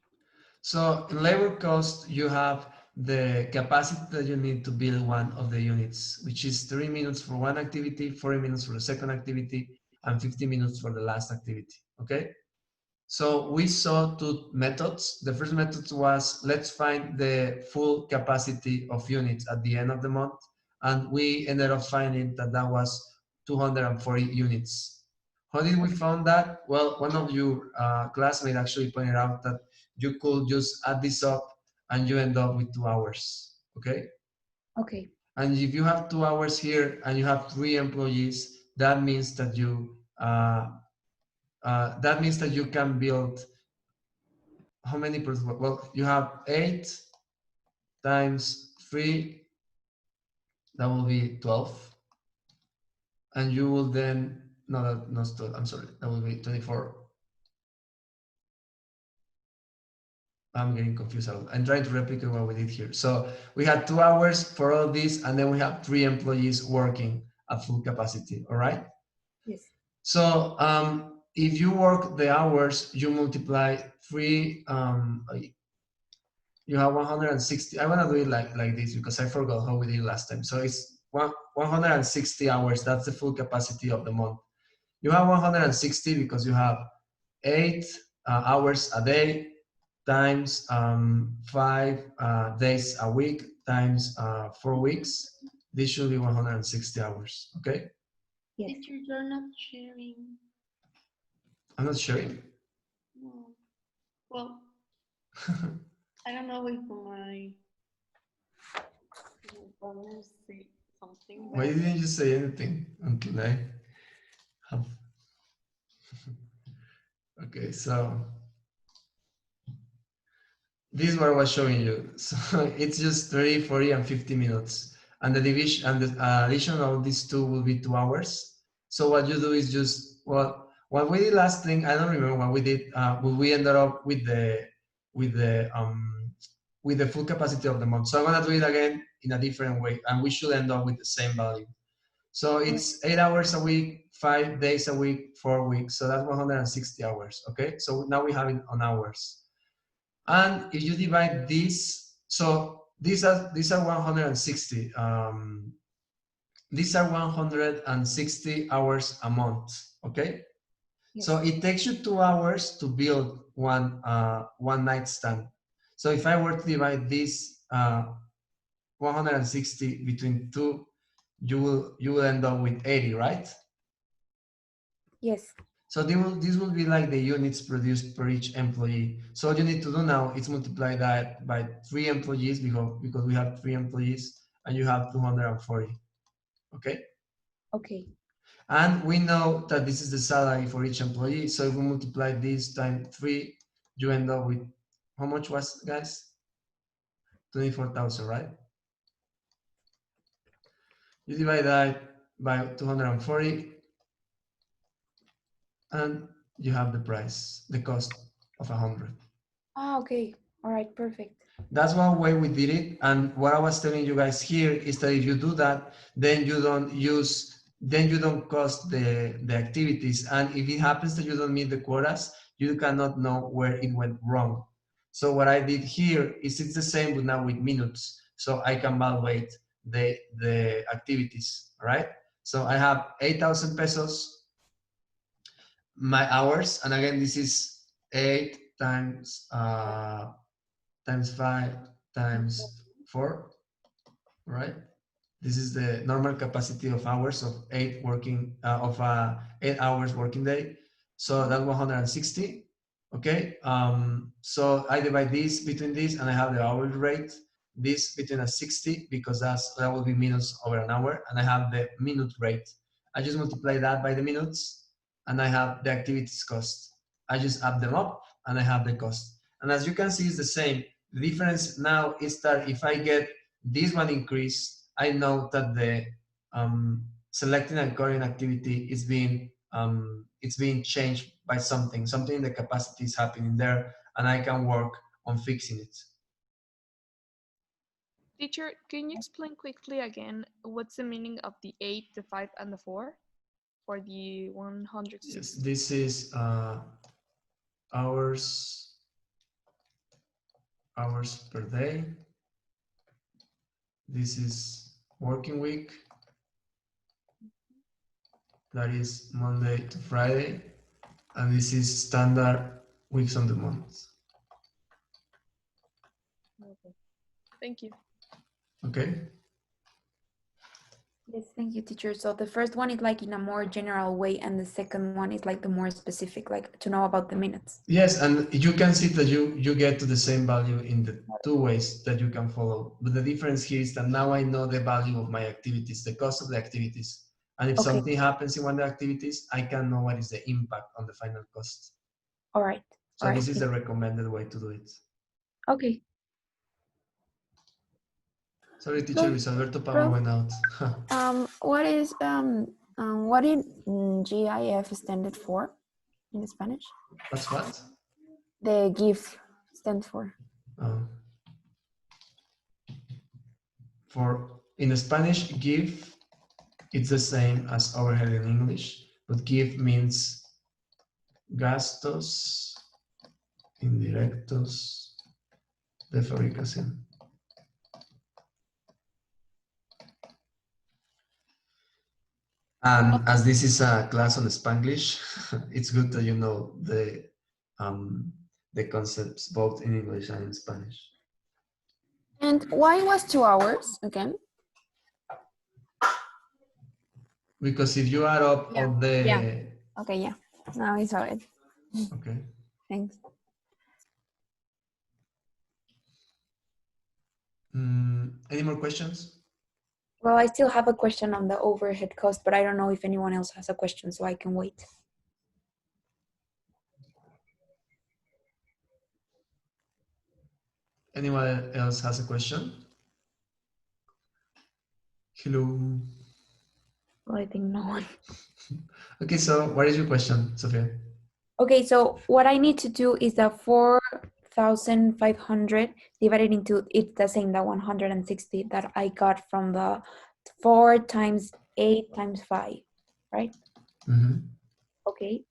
So in labor cost, you have the capacity that you need to build one of the units, which is 30 minutes for one activity, 40 minutes for the second activity, and 50 minutes for the last activity, okay? So we saw two methods. The first method was, let's find the full capacity of units at the end of the month. And we ended up finding that that was 240 units. How did we find that? Well, one of your classmates actually pointed out that you could just add this up and you end up with 2 hours, okay? Okay. And if you have 2 hours here and you have 3 employees, that means that you can build how many percent? Well, you have 8 times 3, that will be 12. And you will then, no, not 12, I'm sorry, that will be 24. I'm getting confused. I'm trying to replicate what we did here. So we had 2 hours for all this, and then we have 3 employees working at full capacity, all right? Yes. So if you work the hours, you multiply 3, you have 160. I want to do it like this because I forgot how we did last time. So it's 160 hours. That's the full capacity of the month. You have 160 because you have 8 hours a day times 5 days a week times 4 weeks. This should be 160 hours. Okay. Yes. Teacher, you're not sharing. I'm not sharing. No. Well, I don't know if my partner say something. Why didn't you say anything until I have? Okay, so this is what I was showing you. So it's just 30, 40, and 50 minutes. And the division and the addition of these two will be 2 hours. So what you do is just, well, what we did last thing, I don't remember what we did, we ended up with the full capacity of the month. So I'm gonna do it again in a different way, and we should end up with the same value. So it's 8 hours a week, 5 days a week, 4 weeks. So that's 160 hours. Okay, so now we have it on hours. And if you divide this, so these are 160. These are 160 hours a month. Okay. Yes. So it takes you 2 hours to build one nightstand. So if I were to divide this 160 between 2, you will end up with 80, right? Yes. So this will be like the units produced per each employee. So what you need to do now is multiply that by 3 employees because we have 3 employees and you have 240. Okay? Okay. And we know that this is the salary for each employee. So if we multiply this times 3, you end up with, how much was, guys? 24,000, right? You divide that by 240 and you have the price, the cost of 100. Ah, okay. All right, perfect. That's one way we did it. And what I was telling you guys here is that if you do that, then you don't cost the activities. And if it happens that you don't meet the quotas, you cannot know where it went wrong. So what I did here is it's the same, but now with minutes. So I can evaluate the activities, all right? So I have 8,000 pesos, my hours. And again, this is 8 times 5 times 4, right? This is the normal capacity of hours of 8 hours working day. So that's 160. Okay. So I divide this between this, and I have the hourly rate. This between a 60 because that will be minutes over an hour, and I have the minute rate. I just multiply that by the minutes, and I have the activities cost. I just add them up, and I have the cost. And as you can see, it's the same. The difference now is that if I get this one increase, I know that the selecting and coding activity is being it's being changed by something in the capacity is happening there, and I can work on fixing it. Teacher, can you explain quickly again what's the meaning of the 8, the 5, and the 4 for the 160? Yes, this is hours per day. This is working week. That is Monday to Friday. And this is standard weeks on the month. Okay. Thank you. Okay. Yes, thank you, teacher. So the first one is like in a more general way, and the second one is like the more specific, like to know about the minutes. Yes, and you can see that you get to the same value in the 2 ways that you can follow. But the difference here is that now I know the value of my activities, the cost of the activities. And if something happens in one of the activities, I can know what is the impact on the final cost. All right. So this is the recommended way to do it. Okay. Sorry, teacher, Luis Alberto Pablo went out. What did GIF standard for in Spanish? What's what? The GIF stands for. For in Spanish, give, it's the same as overhead in English, but give means gastos indirectos de fabricación. And as this is a class on Spanglish, it's good that you know the concepts both in English and in Spanish. And why was 2 hours again? Because if you add up all the... Yeah. Okay, yeah. Now I saw it. Okay. Thanks. Any more questions? Well, I still have a question on the overhead cost, but I don't know if anyone else has a question, so I can wait. Anyone else has a question? Hello. Well, I think no one. Okay, so what is your question, Sophia? Okay, so what I need to do is the 4,500 divided into, it's the same, the 160 that I got from the 4 times 8 times 5, right? Mhm. Okay.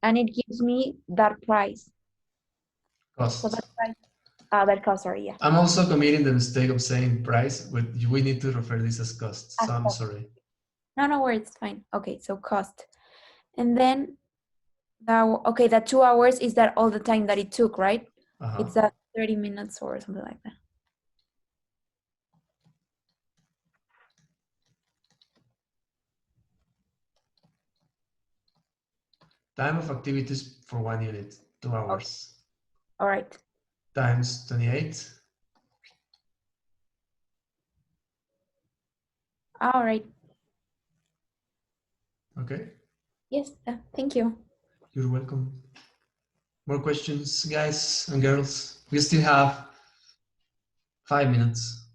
And it gives me that price. So Cost. that price, that cost, sorry, yeah. I'm also committing the mistake of saying price, but we need to refer this as cost. As So I'm cost. sorry. No, no worries, it's fine. Okay, so cost. And then, okay, that 2 hours is that all the time that it took, right? Uh-huh. It's that 30 minutes or something like that. Time of activities for 1 unit, 2 hours. All right. Times 28. All right. Okay. Yes, thank you. You're welcome. More questions, guys and girls? We still have 5 minutes.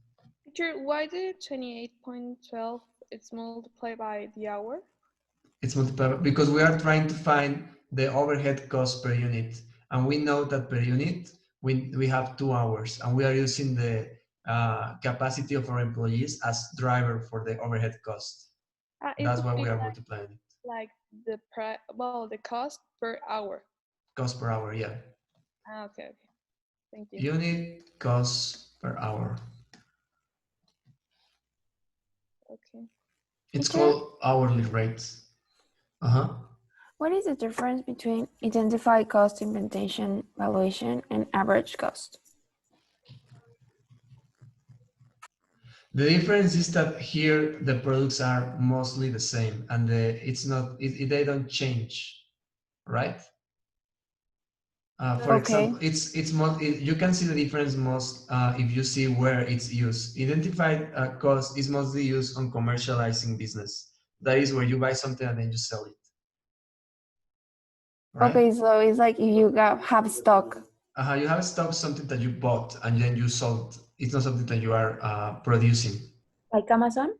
Teacher, why the 28.12 it's multiplied by the hour? It's multiplied because we are trying to find the overhead cost per unit. And we know that per unit, we have 2 hours and we are using the capacity of our employees as driver for the overhead cost. It That's would why be we are multiplying it. like the the cost per hour. Cost per hour, yeah. Okay, okay. Thank you. Unit cost per hour. Okay. It's Teacher? called hourly rates. Uh-huh. What is the difference between identified cost implementation, valuation, and average cost? The difference is that here the products are mostly the same and they don't change, right? For Okay. example, you can see the difference most if you see where it's used. Identified cost is mostly used on commercializing business. That is where you buy something and then you sell it. Right? Okay, so it's like if you have stock. You have stock something that you bought and then you sold. It's not something that you are producing. Like Amazon?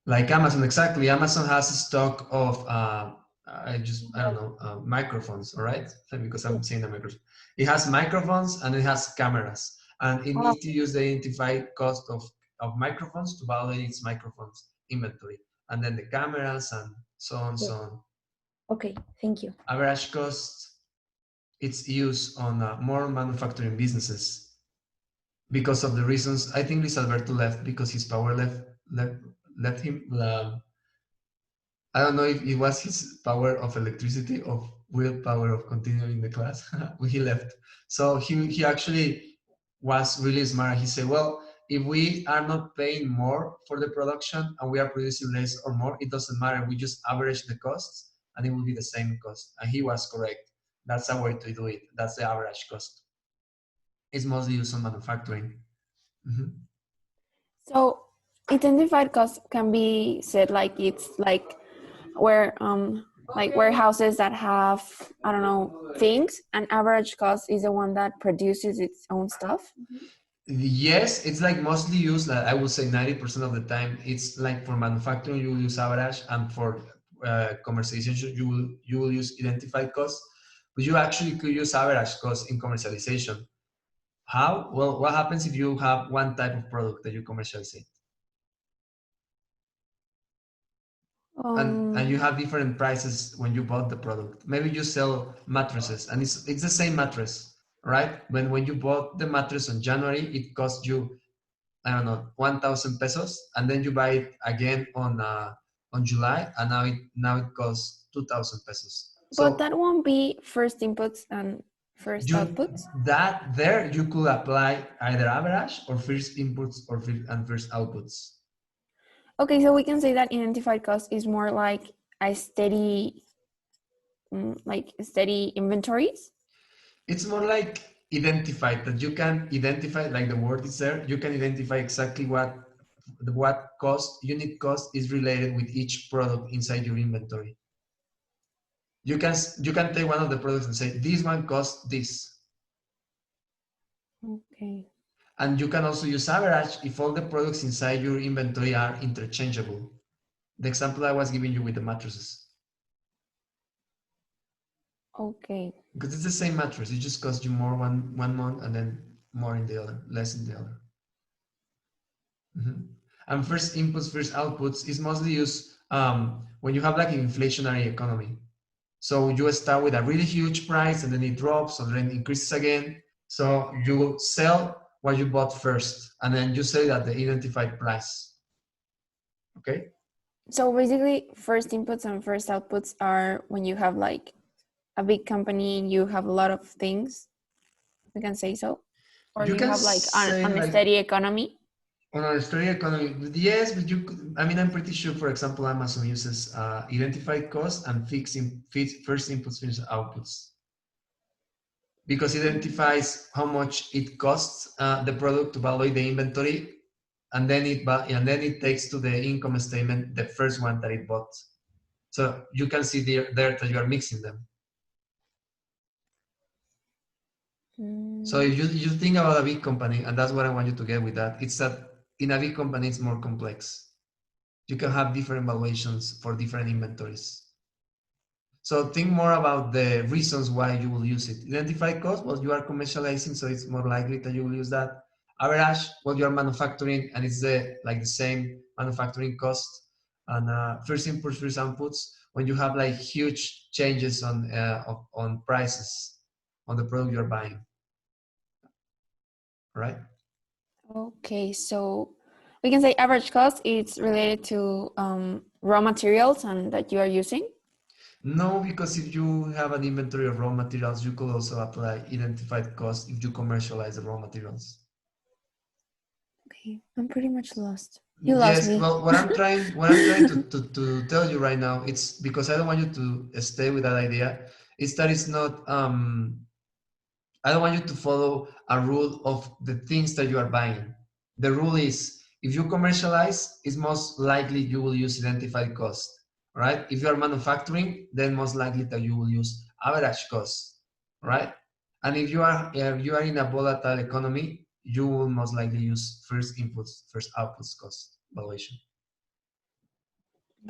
Like Amazon, exactly. Amazon has a stock of I don't know, microphones, all right? Because I'm saying the microphone. It has microphones and it has cameras, and it needs to use the identified cost of microphones to validate its microphones inventory, and then the cameras and so on, so on. Okay, thank you. Average cost, it's used on more manufacturing businesses because of the reasons. I think Luis Alberto left because his power left him. I don't know if it was his power of electricity or willpower of continuing the class when he left. So he actually was really smart. He said, well, if we are not paying more for the production and we are producing less or more, it doesn't matter. We just average the costs and it will be the same cost. And he was correct. That's a way to do it. That's the average cost. It's mostly used on manufacturing. Mm-hmm. So identified cost can be said like it's like where like warehouses that have, I don't know, things, and average cost is the one that produces its own stuff. Yes, it's like mostly used, like I would say 90% of the time, it's like for manufacturing, you will use average, and for commercialization, you will use identified cost, but you actually could use average cost in commercialization. How? Well, what happens if you have one type of product that you commercialize? And you have different prices when you bought the product. Maybe you sell mattresses and it's the same mattress, right? When you bought the mattress on January, it cost you, I don't know, 1,000 pesos, and then you buy it again on July, and now it costs 2,000 pesos. But So that won't be first inputs and first outputs. that there you could apply either average or first inputs and first outputs. Okay, so we can say that identified cost is more like a steady, like steady inventories. It's more like identified, that you can identify, like the word is there, you can identify exactly what unit cost is related with each product inside your inventory. You can take one of the products and say this one costs this. Okay. And you can also use average if all the products inside your inventory are interchangeable. The example I was giving you with the mattresses. Okay. Because it's the same mattress, it just costs you more one month and then more in the other, less in the other. Mm-hmm. And first inputs, first outputs is mostly used when you have like an inflationary economy. So you start with a really huge price and then it drops and then increases again. So you sell what you bought first and then you sell it at the identified price. Okay? So basically, first inputs and first outputs are when you have like a big company, you have a lot of things, we can say so, or You you can have like say an like steady economy. on a steady economy, yes, but you could, I mean, I'm pretty sure, for example, Amazon uses identified cost and first inputs, first outputs, because it identifies how much it costs the product to value the inventory, and then it takes to the income statement the first one that it bought. So you can see there that you are mixing them. So if you think about a big company, and that's what I want you to get with that, it's that in a big company it's more complex. You can have different valuations for different inventories. So think more about the reasons why you will use it. Identify cost, well, you are commercializing, so it's more likely that you will use that. Average, well, you are manufacturing, and it's the same manufacturing cost. And first inputs, first outputs, when you have like huge changes on prices on the product you're buying, right? Okay, so we can say average cost is related to raw materials and that you are using. No, because if you have an inventory of raw materials, you could also apply identified cost if you commercialize the raw materials. Okay, I'm pretty much lost. You lost Yes, me. well, what I'm trying to tell you right now, it's because I don't want you to stay with that idea. It's that it's not I don't want you to follow a rule of the things that you are buying. The rule is if you commercialize, it's most likely you will use identified cost, right? If you are manufacturing, then most likely that you will use average cost, right? And if you are in a volatile economy, you will most likely use first inputs, first outputs cost valuation.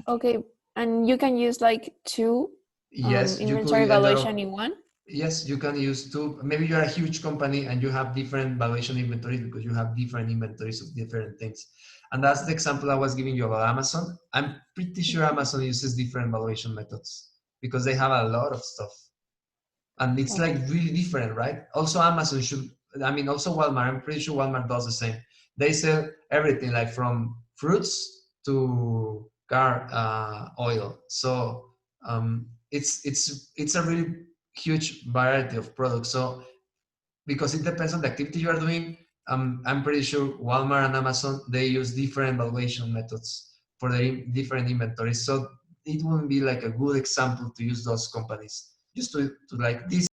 Okay, and you can use like two Yes, you could inventory use a lot valuation of. in one. Yes, you can use two. Maybe you're a huge company and you have different valuation inventories because you have different inventories of different things. And that's the example I was giving you about Amazon. I'm pretty sure Amazon uses different valuation methods because they have a lot of stuff. And it's like really different, right? Also, Amazon should, I mean, also Walmart. I'm pretty sure Walmart does the same. They sell everything, like from fruits to car oil. So it's a really huge variety of products. So because it depends on the activity you are doing, I'm pretty sure Walmart and Amazon they use different valuation methods for their different inventories. So it wouldn't be like a good example to use those companies. Just to like this